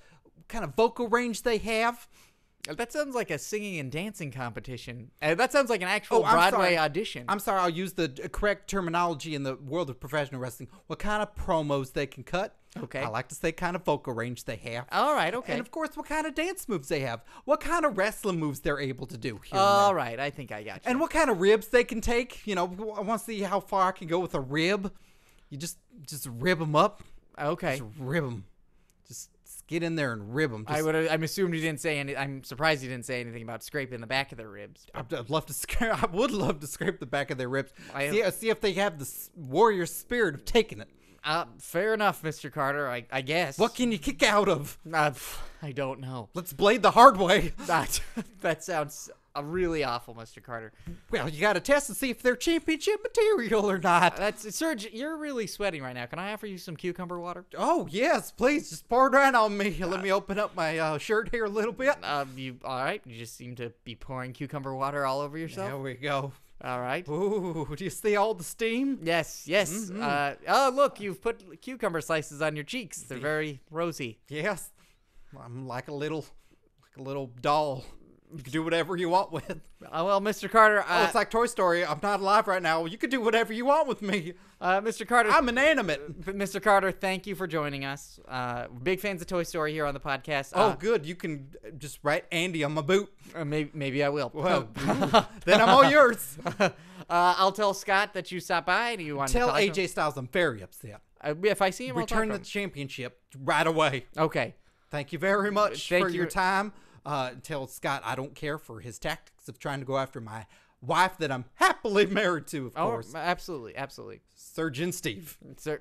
A: vocal range they have.
B: That sounds like a singing and dancing competition. That sounds like an actual
A: I'm
B: Broadway
A: sorry.
B: audition.
A: I'm sorry, I'll use the correct terminology in the world of professional wrestling. What kind of promos they can cut.
B: Okay.
A: I like to say kind of vocal range they have.
B: All right, okay.
A: And, of course, what kind of dance moves they have. What kind of wrestling moves they're able to do.
B: All right, I think I got you.
A: And what kind of ribs they can take. I want to see how far I can go with a rib. You just rib them up.
B: Okay.
A: Just rib them. Just get in there and rib them.
B: I'm assuming you didn't say any. I'm surprised you didn't say anything about scraping the back of their ribs.
A: I'd love to scrape. I would love to scrape the back of their ribs. See if they have the warrior spirit of taking it.
B: Fair enough, Mr. Carter. I guess.
A: What can you kick out of?
B: I don't know.
A: Let's blade the hard way.
B: That sounds really awful, Mr. Carter.
A: Well, you got to test to see if they're championship material or not.
B: Serge, you're really sweating right now. Can I offer you some cucumber water?
A: Oh, yes, please. Just pour it right on me. Let me open up my shirt here a little bit.
B: All right. You just seem to be pouring cucumber water all over yourself.
A: There we go.
B: All right.
A: Ooh, do you see all the steam?
B: Yes. Mm-hmm. Look, you've put cucumber slices on your cheeks. They're very rosy.
A: Yes. I'm like a little doll. You can do whatever you want with.
B: Well, Mr. Carter.
A: It's like Toy Story. I'm not alive right now. You can do whatever you want with me.
B: Mr. Carter.
A: I'm inanimate.
B: Mr. Carter, thank you for joining us. Big fans of Toy Story here on the podcast.
A: Oh, good. You can just write Andy on my boot.
B: Maybe I will.
A: Well, then I'm all yours.
B: I'll tell Scott that you stopped by and you want to
A: tell
B: talk to him.
A: AJ Styles I'm very upset.
B: If I see him,
A: return
B: I'll
A: the championship right away.
B: Okay.
A: Thank you very much for your time. Tell Scott I don't care for his tactics of trying to go after my wife that I'm happily married to, of course.
B: Absolutely.
A: Surgeon Steve.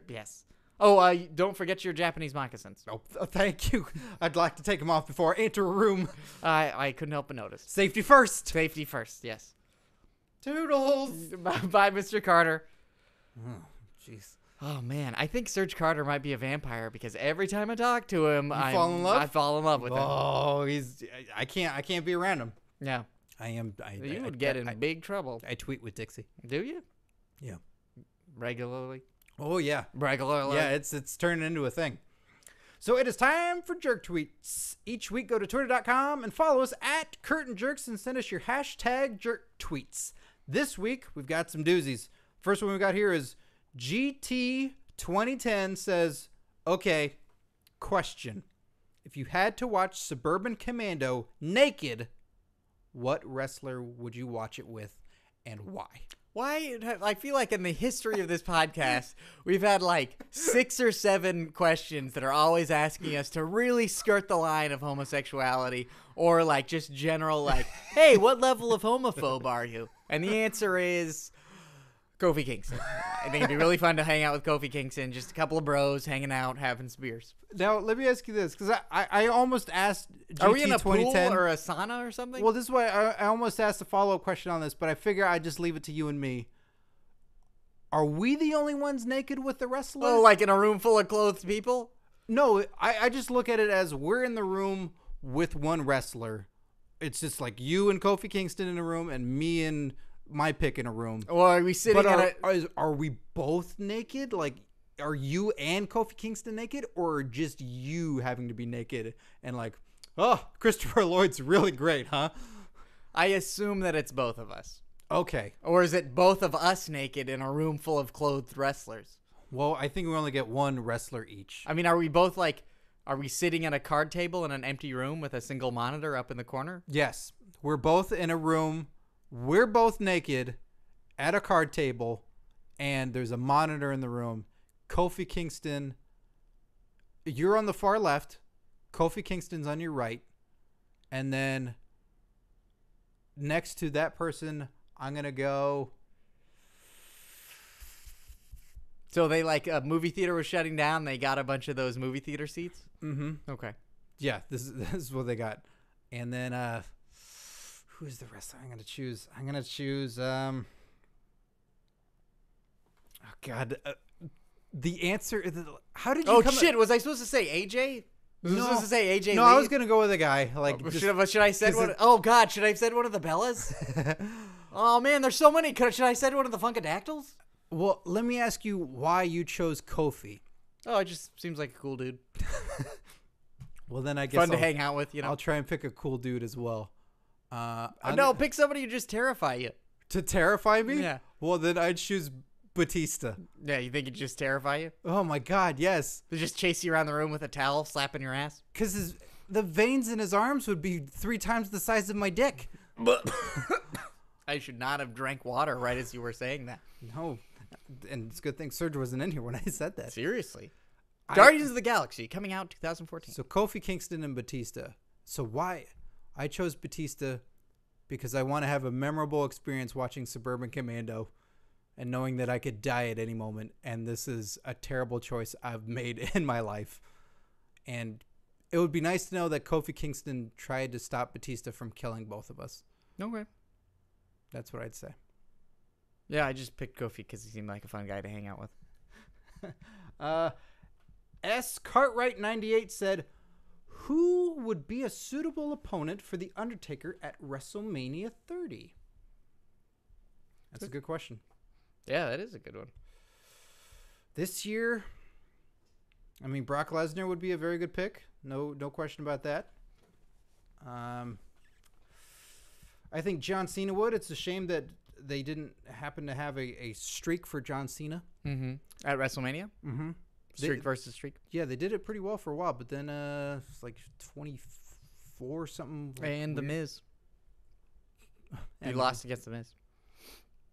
B: Yes. Oh, don't forget your Japanese moccasins.
A: Oh, thank you. I'd like to take them off before I enter a room.
B: I couldn't help but notice.
A: Safety first.
B: Safety first, yes.
A: Toodles.
B: Bye, Mr. Carter.
A: Oh, jeez.
B: Oh, man. I think Serg Carter might be a vampire because every time I talk to him, I fall in love with him.
A: Oh, I can't be around him.
B: Yeah. You would get in big trouble.
A: I tweet with Dixie.
B: Do you?
A: Yeah.
B: Regularly?
A: Oh, yeah.
B: Regularly?
A: Yeah, it's turning into a thing. So it is time for Jerk Tweets. Each week, go to twitter.com and follow us at Curtain Jerks and send us your hashtag Jerk Tweets. This week, we've got some doozies. First one we got here is GT 2010 says, okay, question. If you had to watch Suburban Commando naked, what wrestler would you watch it with and why?
B: Why? I feel like in the history of this podcast, we've had like 6 or 7 questions that are always asking us to really skirt the line of homosexuality or like just general like, hey, what level of homophobe are you? And the answer is Kofi Kingston. I think it'd be really fun to hang out with Kofi Kingston. Just a couple of bros hanging out, having some beers.
A: Now, let me ask you this, because I almost asked GT
B: Are we in a
A: 2010.
B: pool or a sauna or something?
A: Well, this is why I almost asked a follow-up question on this, but I figure I'd just leave it to you and me. Are we the only ones naked with the wrestler?
B: Oh, like in a room full of clothed people?
A: No, I just look at it as we're in the room with one wrestler. It's just like you and Kofi Kingston in a room and me and my pick in a room.
B: Or are we sitting
A: are we both naked? Like, are you and Kofi Kingston naked, or just you having to be naked and like, oh, Christopher Lloyd's really great, huh?
B: I assume that it's both of us.
A: Okay.
B: Or is it both of us naked in a room full of clothed wrestlers?
A: Well, I think we only get one wrestler each.
B: I mean, are we both like, are we sitting at a card table in an empty room with a single monitor up in the corner?
A: Yes. We're both in a room. We're both naked at a card table, and there's a monitor in the room. Kofi Kingston, you're on the far left. Kofi Kingston's on your right. And then next to that person, I'm going to go.
B: So they like a movie theater was shutting down. They got a bunch of those movie theater seats.
A: Mm-hmm.
B: Okay.
A: Yeah, this is what they got. And then who's the wrestler I'm going to choose? I'm going to choose oh God, the answer is, how did you
B: Oh shit, was I supposed to say AJ? Was I supposed to say AJ
A: No,
B: Lee?
A: I was going to go with a guy like
B: should I said one? Oh God, should I have said one of the Bellas? Oh man, there's so many. Should I said one of the Funkadactyls?
A: Well, let me ask you why you chose Kofi.
B: Oh, it just seems like a cool dude.
A: Well, then I guess
B: Fun to hang out with, you know.
A: I'll try and pick a cool dude as well.
B: No, pick somebody who just terrify you.
A: To terrify me?
B: Yeah.
A: Well, then I'd choose Batista.
B: Yeah, you think it'd just terrify you?
A: Oh my God, yes.
B: They just chase you around the room with a towel, slapping your ass?
A: Because the veins in his arms would be 3 times the size of my dick.
B: I should not have drank water right as you were saying that.
A: No. And it's a good thing Serg wasn't in here when I said that.
B: Seriously. Guardians of the Galaxy, coming out 2014.
A: So Kofi Kingston and Batista. So why? I chose Batista because I want to have a memorable experience watching Suburban Commando and knowing that I could die at any moment. And this is a terrible choice I've made in my life. And it would be nice to know that Kofi Kingston tried to stop Batista from killing both of us.
B: Okay.
A: That's what I'd say.
B: Yeah, I just picked Kofi because he seemed like a fun guy to hang out with.
A: S. Cartwright98 said, who would be a suitable opponent for The Undertaker at WrestleMania 30? That's a good question.
B: Yeah, that is a good one.
A: This year, I mean, Brock Lesnar would be a very good pick. No question about that. I think John Cena would. It's a shame that they didn't happen to have a streak for John Cena.
B: Mm-hmm. At WrestleMania?
A: Mm-hmm.
B: Streak versus streak.
A: Yeah, they did it pretty well for a while, but then it's like 24 something.
B: And The Miz. He
A: And
B: lost against The Miz.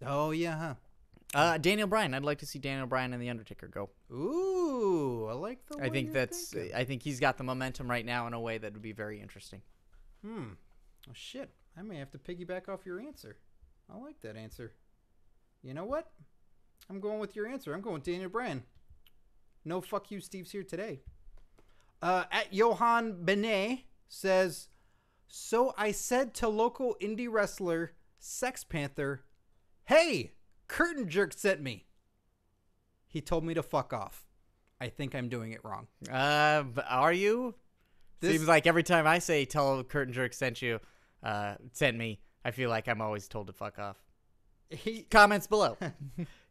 A: Oh, yeah,
B: Daniel Bryan. I'd like to see Daniel Bryan and The Undertaker go.
A: Ooh, I like the way
B: I think
A: you're
B: that's.
A: thinking.
B: I think he's got the momentum right now in a way that would be very interesting.
A: Oh, shit. I may have to piggyback off your answer. I like that answer. You know what? I'm going with your answer. I'm going with Daniel Bryan. No fuck you, Steve's here today. At Johan Benet says, so I said to local indie wrestler Sex Panther, hey, Curtain Jerk sent me. He told me to fuck off. I think I'm doing it wrong.
B: Are you? Seems like every time I say tell Curtain Jerk sent me, I feel like I'm always told to fuck off. Comments below.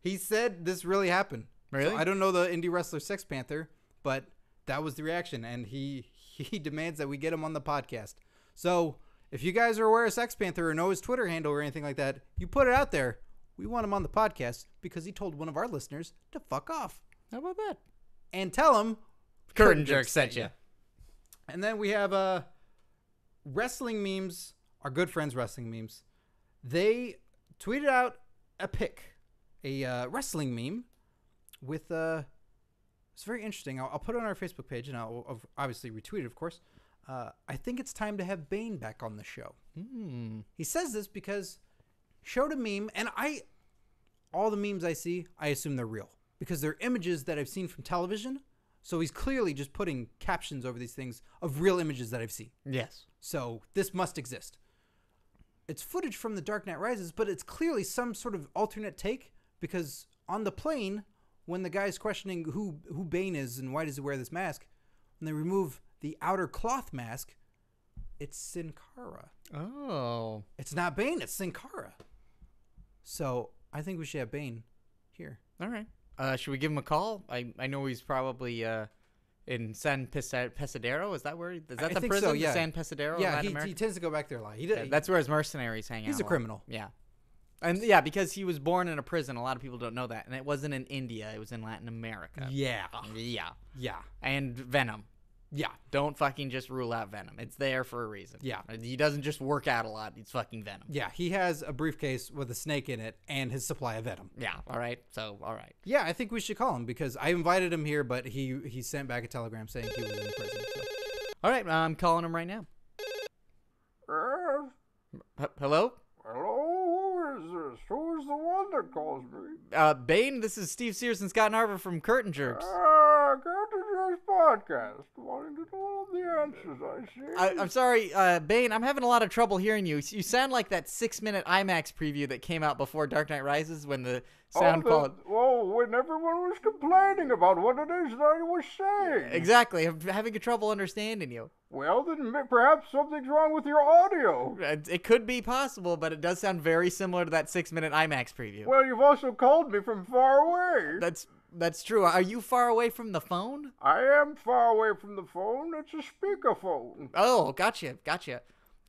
A: He said this really happened.
B: Really?
A: So I don't know the indie wrestler Sex Panther, but that was the reaction, and he demands that we get him on the podcast. So if you guys are aware of Sex Panther or know his Twitter handle or anything like that, you put it out there. We want him on the podcast because he told one of our listeners to fuck off.
B: How about that?
A: And tell him
B: Curtain Jerk sent you.
A: And then we have wrestling memes, our good friends wrestling memes. They tweeted out a pic, a wrestling meme with it's very interesting. I'll put it on our Facebook page, and I'll obviously retweet it, of course. I think it's time to have Bane back on the show. He says this because showed a meme, and all the memes I see, I assume they're real because they're images that I've seen from television. So he's clearly just putting captions over these things of real images that I've seen.
B: Yes.
A: So this must exist. It's footage from The Dark Knight Rises, but it's clearly some sort of alternate take because on the plane, when the guy's questioning who Bane is and why does he wear this mask, when they remove the outer cloth mask, it's Sin Cara.
B: Oh.
A: It's not Bane, it's Sin Cara. So I think we should have Bane here.
B: All right. Should we give him a call? I know he's probably in San Pesadero. Is that where? Is that
A: I
B: the
A: think
B: prison?
A: so, yeah.
B: San Pesadero.
A: Yeah,
B: Latin
A: he
B: America?
A: tends to go back there a lot.
B: That's where his mercenaries hang out.
A: He's a criminal.
B: Yeah. And yeah, because he was born in a prison, a lot of people don't know that. And it wasn't in India, it was in Latin America.
A: Yeah.
B: Yeah.
A: Yeah.
B: And Venom.
A: Yeah.
B: Don't fucking just rule out Venom. It's there for a reason.
A: Yeah.
B: He doesn't just work out a lot. He's fucking Venom.
A: Yeah, he has a briefcase with a snake in it and his supply of venom.
B: Yeah, all right. So, all right.
A: Yeah, I think we should call him because I invited him here, but he sent back a telegram saying he was in prison. So.
B: All right, I'm calling him right now. Hello?
C: Hello, who is this? Who is the one that calls me?
B: Bane, this is Steve Sears and Scott Narver from Curtain Jerks.
C: Curtain podcast. Wanting to know all the answers, I see.
B: I'm sorry, Bane, I'm having a lot of trouble hearing you. You sound like that 6-minute IMAX preview that came out before Dark Knight Rises when the sound quality...
C: Well, when everyone was complaining about what it is that I was saying.
B: Exactly, I'm having trouble understanding you.
C: Well, then perhaps something's wrong with your audio.
B: It could be possible, but it does sound very similar to that 6-minute IMAX preview.
C: Well, you've also called me from far away.
B: That's true. Are you far away from the phone?
C: I am far away from the phone. It's a speakerphone.
B: Oh, gotcha.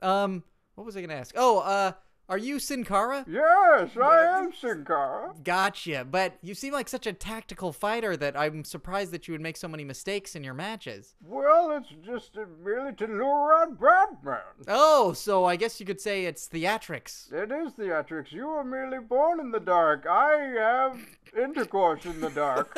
B: What was I gonna ask? Oh, are you Sin Cara?
C: Yes, I am Sin Cara.
B: Gotcha. But you seem like such a tactical fighter that I'm surprised that you would make so many mistakes in your matches.
C: Well, it's just merely to lure out Batman.
B: Oh, so I guess you could say it's theatrics.
C: It is theatrics. You were merely born in the dark. I have intercourse in the dark.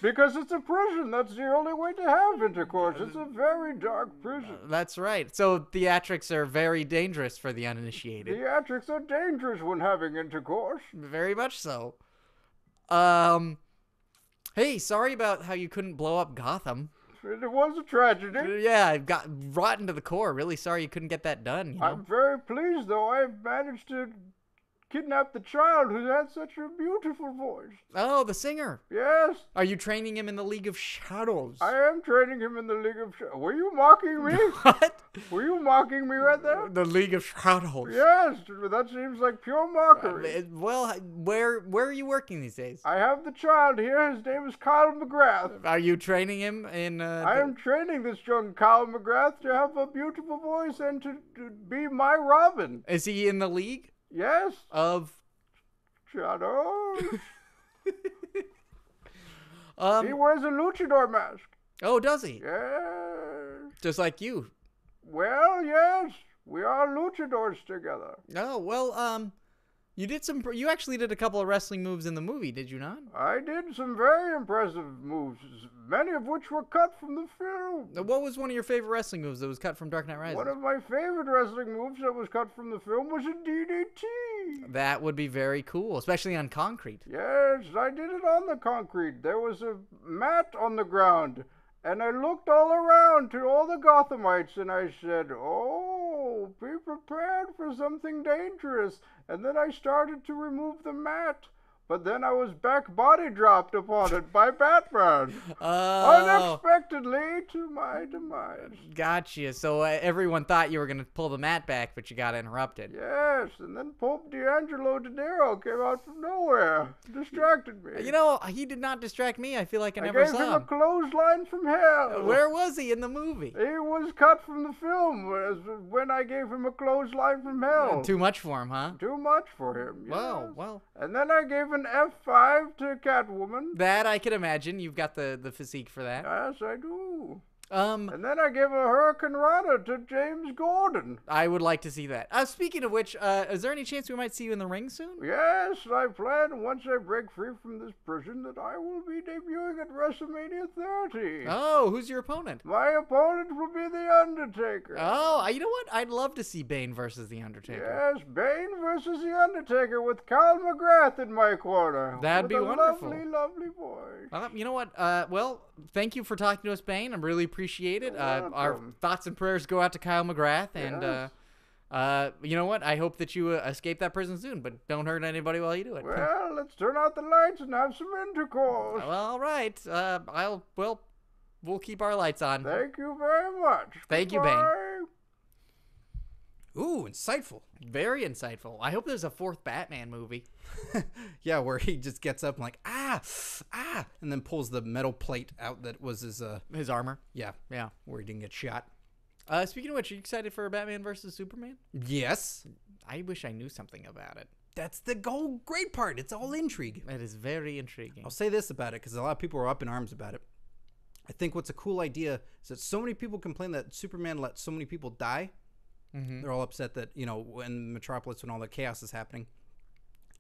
C: Because it's a prison. That's the only way to have intercourse. It's a very dark prison.
B: That's right. So theatrics are very dangerous for the uninitiated.
C: Theatrics are dangerous when having intercourse.
B: Very much so. Hey, sorry about how you couldn't blow up Gotham.
C: It was a tragedy.
B: Yeah, I got rotten to the core. Really sorry you couldn't get that done. You know?
C: I'm very pleased, though. I've managed to kidnap the child who had such a beautiful voice.
B: Oh, the singer.
C: Yes.
B: Are you training him in the League of Shadows?
C: I am training him in the League of Shadows. Were you mocking me?
B: What?
C: Were you mocking me right there?
B: The League of Shadows.
C: Yes, that seems like pure mockery.
B: Well, where are you working these days?
C: I have the child here. His name is Kyle McGrath.
B: Are you training him in...
C: I am training this young Kyle McGrath to have a beautiful voice and to be my Robin.
B: Is he in the league?
C: Yes.
B: Of...
C: Shadows. He wears a luchador mask.
B: Oh, does he?
C: Yes.
B: Just like you.
C: Well, yes. We are luchadors together.
B: Oh, well, you actually did a couple of wrestling moves in the movie, did you not?
C: I did some very impressive moves, many of which were cut from the film.
B: What was one of your favorite wrestling moves that was cut from Dark Knight Rises?
C: One of my favorite wrestling moves that was cut from the film was a DDT.
B: That would be very cool, especially on concrete.
C: Yes, I did it on the concrete. There was a mat on the ground, and I looked all around to all the Gothamites, and I said, oh, be prepared for something dangerous. And then I started to remove the mat. But then I was back body dropped upon it by Batman. Unexpectedly to my demise.
B: Gotcha. So everyone thought you were going to pull the mat back, but you got interrupted.
C: Yes, and then Pope D'Angelo De Niro came out from nowhere. Distracted me.
B: You know, he did not distract me. I feel like I never saw him.
C: I gave him a clothesline from hell.
B: Where was he in the movie?
C: He was cut from the film when I gave him a clothesline from hell.
B: Too much for him, huh?
C: Too much for him, yes.
B: Well.
C: And then I gave an F5 to Catwoman.
B: That I can imagine. You've got the physique for that.
C: Yes, I do. And then I give a Hurricane Rana to James Gordon.
B: I would like to see that. Speaking of which, is there any chance we might see you in the ring soon?
C: Yes, I plan once I break free from this prison that I will be debuting at WrestleMania 30.
B: Oh, who's your opponent?
C: My opponent will be The Undertaker.
B: Oh, you know what? I'd love to see Bane versus The Undertaker.
C: Yes, Bane versus The Undertaker with Kyle McGrath in my corner.
B: That'd be wonderful.
C: Lovely, lovely voice.
B: You know what? Well, thank you for talking to us, Bane. I really appreciate it. Our thoughts and prayers go out to Kyle McGrath. And, you know what? I hope that you escape that prison soon, but don't hurt anybody while you do it.
C: Well, let's turn out the lights and have some intercourse.
B: Well, all right. We'll keep our lights on.
C: Thank you very much.
B: Thank you, Bane.
A: Ooh, insightful.
B: Very insightful. I hope there's a fourth Batman movie.
A: Yeah, where he just gets up and like, and then pulls the metal plate out that was his
B: armor.
A: Yeah,
B: Yeah.
A: where he didn't get shot.
B: Speaking of which, are you excited for Batman versus Superman?
A: Yes.
B: I wish I knew something about it.
A: That's the whole great part. It's all intrigue.
B: It is very intriguing.
A: I'll say this about it because a lot of people are up in arms about it. I think what's a cool idea is that so many people complain that Superman let so many people die.
B: Mm-hmm.
A: They're all upset that, in Metropolis when all the chaos is happening.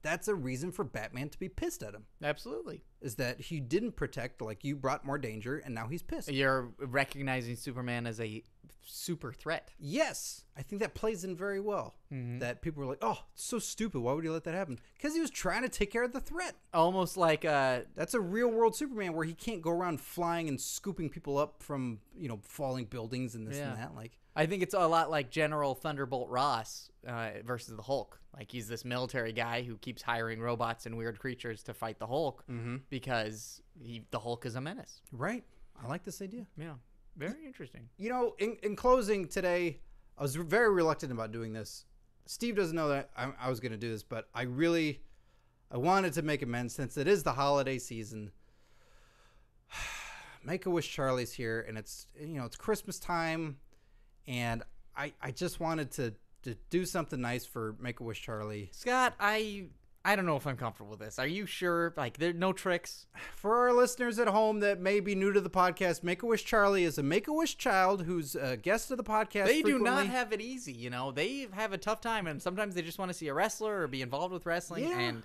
A: That's a reason for Batman to be pissed at him.
B: Absolutely.
A: Is that he didn't protect, like you brought more danger, and now he's pissed.
B: You're recognizing Superman as a super threat.
A: Yes. I think that plays in very well.
B: Mm-hmm.
A: That people are like, oh, it's so stupid. Why would he let that happen? Because he was trying to take care of the threat.
B: Almost like
A: That's a real world Superman where he can't go around flying and scooping people up from, falling buildings and this and that. Like,
B: I think it's a lot like General Thunderbolt Ross versus the Hulk. Like, he's this military guy who keeps hiring robots and weird creatures to fight the Hulk because the Hulk is a menace.
A: Right. I like this idea.
B: Yeah. Very interesting.
A: In closing today, I was very reluctant about doing this. Steve doesn't know that I was going to do this, but I wanted to make amends since it is the holiday season. Make-A-Wish Charlie's here, and it's Christmas time, and I just wanted to do something nice for Make-A-Wish Charlie.
B: Scott, I don't know if I'm comfortable with this. Are you sure? Like, there are no tricks?
A: For our listeners at home that may be new to the podcast, Make-A-Wish Charlie is a Make-A-Wish child who's a guest of the podcast.
B: They do not have it easy, They have a tough time, and sometimes they just want to see a wrestler or be involved with wrestling, and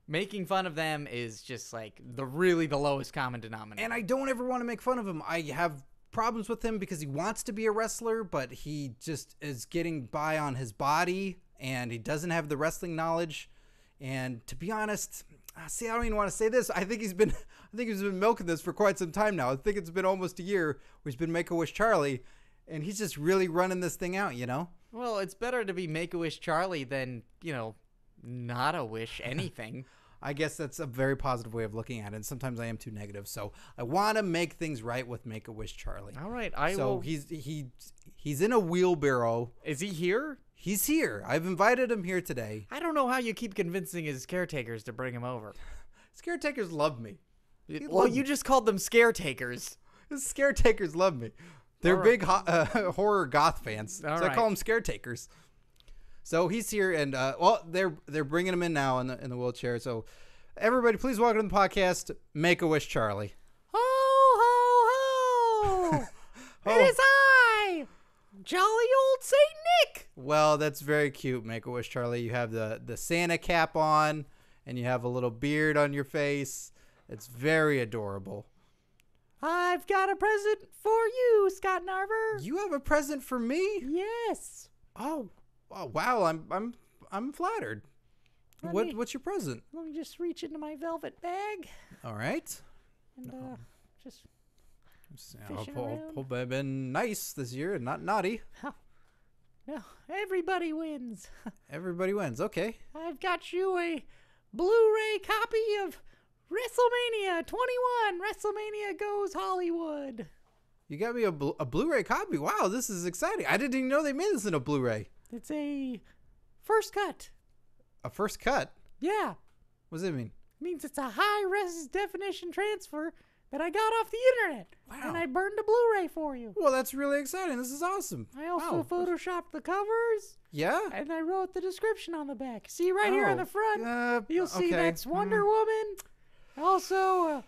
B: making fun of them is just, like, the lowest common denominator.
A: And I don't ever want to make fun of him. I have problems with him because he wants to be a wrestler, but he just is getting by on his body, and he doesn't have the wrestling knowledge. And to be honest, I don't even want to say this. I think he's been milking this for quite some time now. I think it's been almost a year where he's been Make-A-Wish Charlie, and he's just really running this thing out,
B: Well, it's better to be Make-A-Wish Charlie than, not a wish anything.
A: I guess that's a very positive way of looking at it. And sometimes I am too negative. So I want to make things right with Make-A-Wish Charlie.
B: All right.
A: He's in a wheelbarrow.
B: Is he here?
A: He's here. I've invited him here today.
B: I don't know how you keep convincing his caretakers to bring him over.
A: His caretakers love me.
B: You just called them scaretakers.
A: His caretakers love me. They're big horror goth fans. So I call them scaretakers. So he's here, and they're bringing him in now in the wheelchair. So everybody, please welcome to the podcast, Make-A-Wish Charlie.
B: Ho ho ho! It is I, jolly old Saint Nick.
A: Well, that's very cute, Make-A-Wish Charlie. You have the Santa cap on, and you have a little beard on your face. It's very adorable.
B: I've got a present for you, Scott Narver.
A: You have a present for me?
B: Yes.
A: Oh wow! I'm flattered. What's your present?
B: Let me just reach into my velvet bag.
A: All right.
B: And just
A: hope I've been nice this year and not naughty.
B: No, everybody wins.
A: Everybody wins. Okay.
B: I've got you a Blu-ray copy of WrestleMania 21. WrestleMania Goes Hollywood.
A: You got me a Blu-ray copy. Wow, this is exciting. I didn't even know they made this in a Blu-ray.
B: It's a first cut.
A: A first cut?
B: Yeah.
A: What does it mean?
B: It means it's a high-res definition transfer that I got off the internet.
A: Wow.
B: And I burned a Blu-ray for you.
A: Well, that's really exciting. This is awesome.
B: I also photoshopped the covers.
A: Yeah?
B: And I wrote the description on the back. See right here on the front? You'll see that's Wonder Woman. I also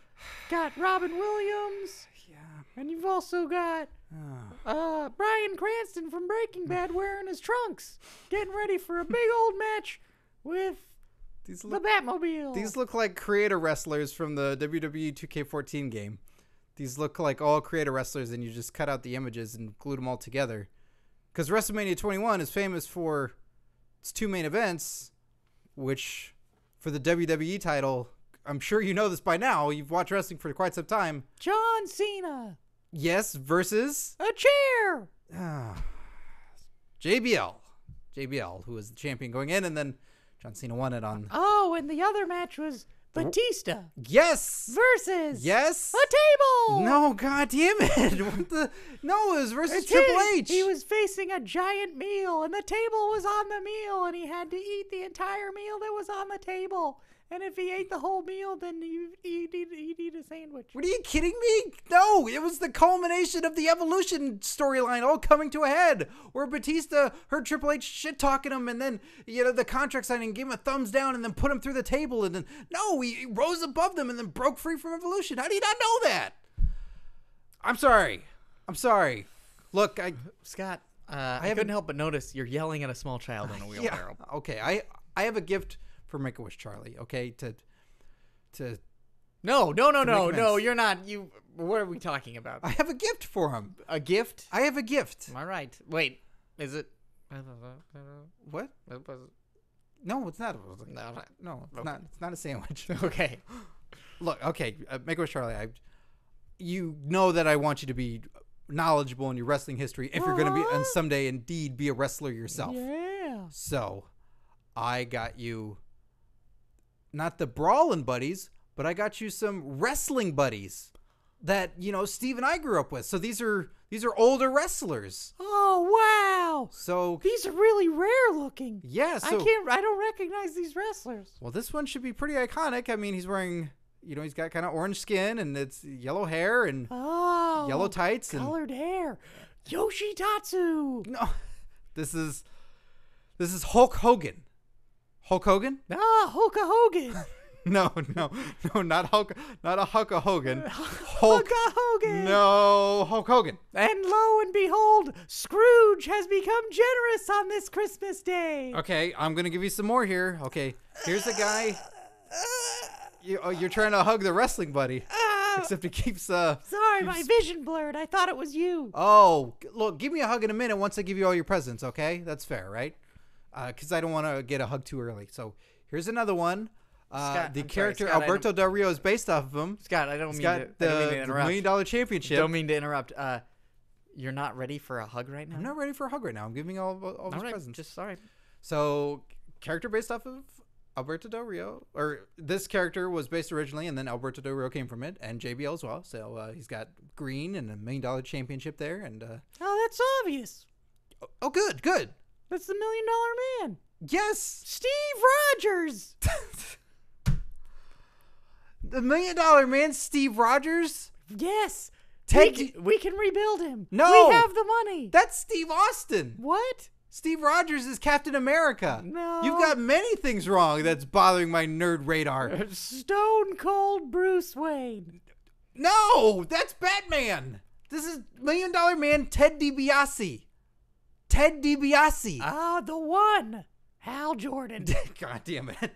B: got Robin Williams.
A: Yeah.
B: And you've also got Bryan Cranston from Breaking Bad wearing his trunks, getting ready for a big old match with the Batmobile.
A: These look like creator wrestlers from the WWE 2K14 game. These look like all creator wrestlers, and you just cut out the images and glued them all together. Because WrestleMania 21 is famous for its 2 main events, which for the WWE title, I'm sure you know this by now. You've watched wrestling for quite some time.
B: John Cena.
A: Yes, versus
B: a chair.
A: JBL, who was the champion going in, and then John Cena won it on.
B: Oh, and the other match was Batista.
A: Yes.
B: Versus.
A: Yes.
B: A table.
A: No, god damn it. What the? No, it was versus Triple H.
B: He was facing a giant meal, and the table was on the meal, and he had to eat the entire meal that was on the table. And if he ate the whole meal, then he'd eat a sandwich.
A: What, are you kidding me? No, it was the culmination of the Evolution storyline all coming to a head, where Batista heard Triple H shit-talking him, and then, the contract signing gave him a thumbs down and then put him through the table, and then, no, he rose above them and then broke free from Evolution. How do you not know that? I'm sorry. Look,
B: Scott, I couldn't help but notice you're yelling at a small child in a wheelbarrow.
A: Yeah, okay, I have a gift for Make-A-Wish Charlie, okay?
B: No, you're not. What are we talking about?
A: I have a gift for him.
B: A gift?
A: I have a gift.
B: All right. Wait, is it?
A: What? No, it's not. No, it's not. It's not a sandwich.
B: Okay.
A: Look, okay, Make-A-Wish Charlie, you know that I want you to be knowledgeable in your wrestling history if you're going to be, and someday indeed be a wrestler yourself.
B: Yeah.
A: So, I got you not the brawling buddies, but I got you some wrestling buddies that, Steve and I grew up with. So these are older wrestlers.
B: Oh, wow.
A: So
B: these are really rare looking.
A: Yeah, so
B: I don't recognize these wrestlers.
A: Well, this one should be pretty iconic. I mean, he's wearing, he's got kind of orange skin, and it's yellow hair and yellow tights and
B: colored hair. Yoshitatsu.
A: No. This is Hulk Hogan. Hulk Hogan?
B: Hulk Hogan.
A: No, not Hulk, not a Hulk Hogan.
B: Hulk Hogan.
A: No, Hulk Hogan.
B: And lo and behold, Scrooge has become generous on this Christmas day.
A: Okay, I'm gonna give you some more here. Okay, here's a guy. You're trying to hug the wrestling buddy, except he keeps.
B: Sorry, my vision blurred. I thought it was you.
A: Oh, look, give me a hug in a minute once I give you all your presents. Okay, that's fair, right? Because I don't want to get a hug too early. So here's another one.
B: Scott,
A: the character Alberto Del Rio is based off of him.
B: Scott, I don't mean to interrupt.
A: The $1 million championship.
B: Don't mean to interrupt. You're not ready for a hug right now?
A: I'm not ready for a hug right now. I'm giving you all these presents.
B: Just sorry.
A: So, character based off of Alberto Del Rio. Or this character was based originally, and then Alberto Del Rio came from it, and JBL as well. So, he's got green and a $1 million championship there. And
B: oh, that's obvious.
A: Oh, good.
B: That's the $1 Million Man.
A: Yes.
B: Steve Rogers.
A: The $1 Million Man, Steve Rogers?
B: Yes.
A: We
B: can rebuild him.
A: No.
B: We have the money.
A: That's Steve Austin.
B: What?
A: Steve Rogers is Captain America.
B: No.
A: You've got many things wrong that's bothering my nerd radar.
B: Stone Cold Bruce Wayne.
A: No, that's Batman. This is $1 Million Man, Ted DiBiase.
B: Ah, the one. Hal Jordan.
A: God damn it.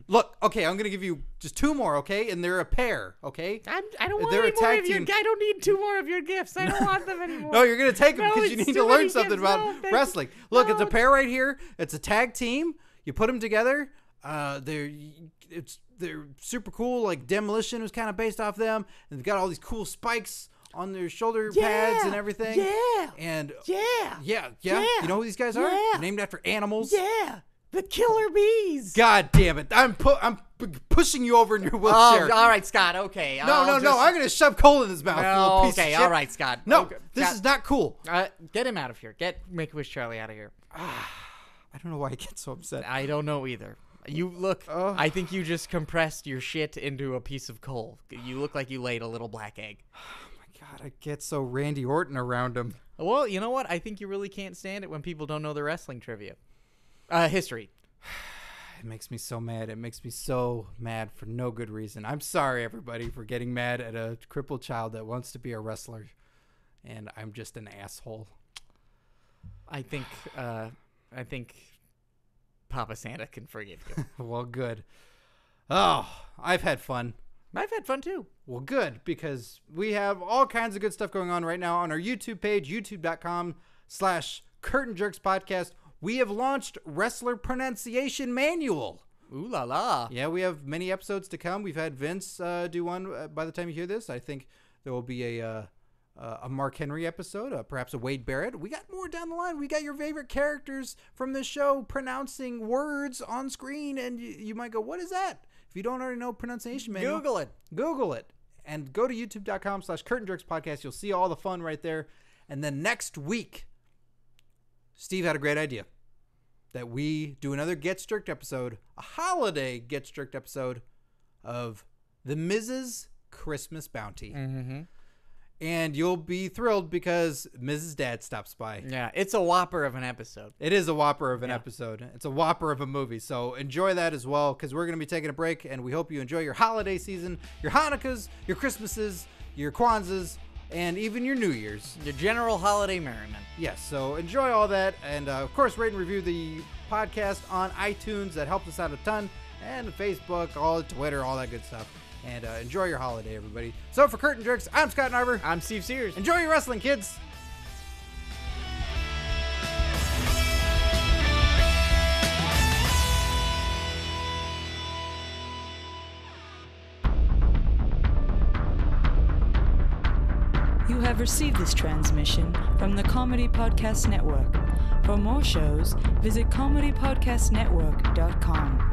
A: Look, okay, I'm going to give you just 2 more, okay? And they're a pair, okay?
B: I don't want any more of your I don't need 2 more of your gifts. I don't want them anymore.
A: No, you're going to take them because you need to learn something about wrestling. Look, it's a pair right here. It's a tag team. You put them together. They're super cool. Like Demolition was kind of based off them. And they've got all these cool spikes on their shoulder pads and everything.
B: Yeah.
A: And
B: yeah.
A: You know who these guys are?
B: Yeah.
A: They're named after animals.
B: Yeah. The Killer Bees.
A: God damn it. I'm pushing you over in your wheelchair.
B: Oh, all right, Scott. Okay.
A: No. I'm going to shove coal in his mouth.
B: No,
A: piece of shit.
B: all right, Scott.
A: No,
B: okay.
A: this is not cool.
B: Get him out of here. Get Make-A-Wish Charlie out of here.
A: I don't know why I get so upset.
B: I don't know either. You look, I think you just compressed your shit into a piece of coal. You look like you laid a little black egg.
A: God, I get so Randy Orton around him.
B: Well, you know what? I think you really can't stand it when people don't know their wrestling trivia. History.
A: It makes me so mad. It makes me so mad for no good reason. I'm sorry, everybody, for getting mad at a crippled child that wants to be a wrestler. and I'm just an asshole.
B: I think Papa Santa can forgive you.
A: Well, good. Oh, I've had fun.
B: I've had fun too.
A: Well, good, because we have all kinds of good stuff going on right now on our YouTube page, youtube.com/CurtainJerksPodcast. We have launched Wrestler Pronunciation Manual.
B: Ooh la la.
A: Yeah, we have many episodes to come. We've had Vince do one by the time you hear this. I think there will be a Mark Henry episode, perhaps a Wade Barrett. We got more down the line. We got your favorite characters from the show pronouncing words on screen, and you might go, what is that? If you don't already know pronunciation manual, Google it. And go to youtube.com/CurtainJerksPodcast. You'll see all the fun right there. And then next week, Steve had a great idea that we do another Get Strict episode, a holiday Get Strict episode of The Mrs. Christmas Bounty.
B: Mm-hmm.
A: And you'll be thrilled because Mrs. Dad stops by.
B: Yeah, it's a whopper of an episode.
A: It is a whopper of an episode. It's a whopper of a movie. So enjoy that as well, because we're going to be taking a break, and we hope you enjoy your holiday season, your Hanukkahs, your Christmases, your Kwanzas, and even your New Year's.
B: Your general holiday merriment.
A: Yes, so enjoy all that. And, of course, rate and review the podcast on iTunes. That helps us out a ton. And Facebook, all Twitter, all that good stuff. And enjoy your holiday, everybody. So for Curtain Jerks, I'm Scott Narver.
B: I'm Steve Sears.
A: Enjoy your wrestling, kids.
D: You have received this transmission from the Comedy Podcast Network. For more shows, visit comedypodcastnetwork.com.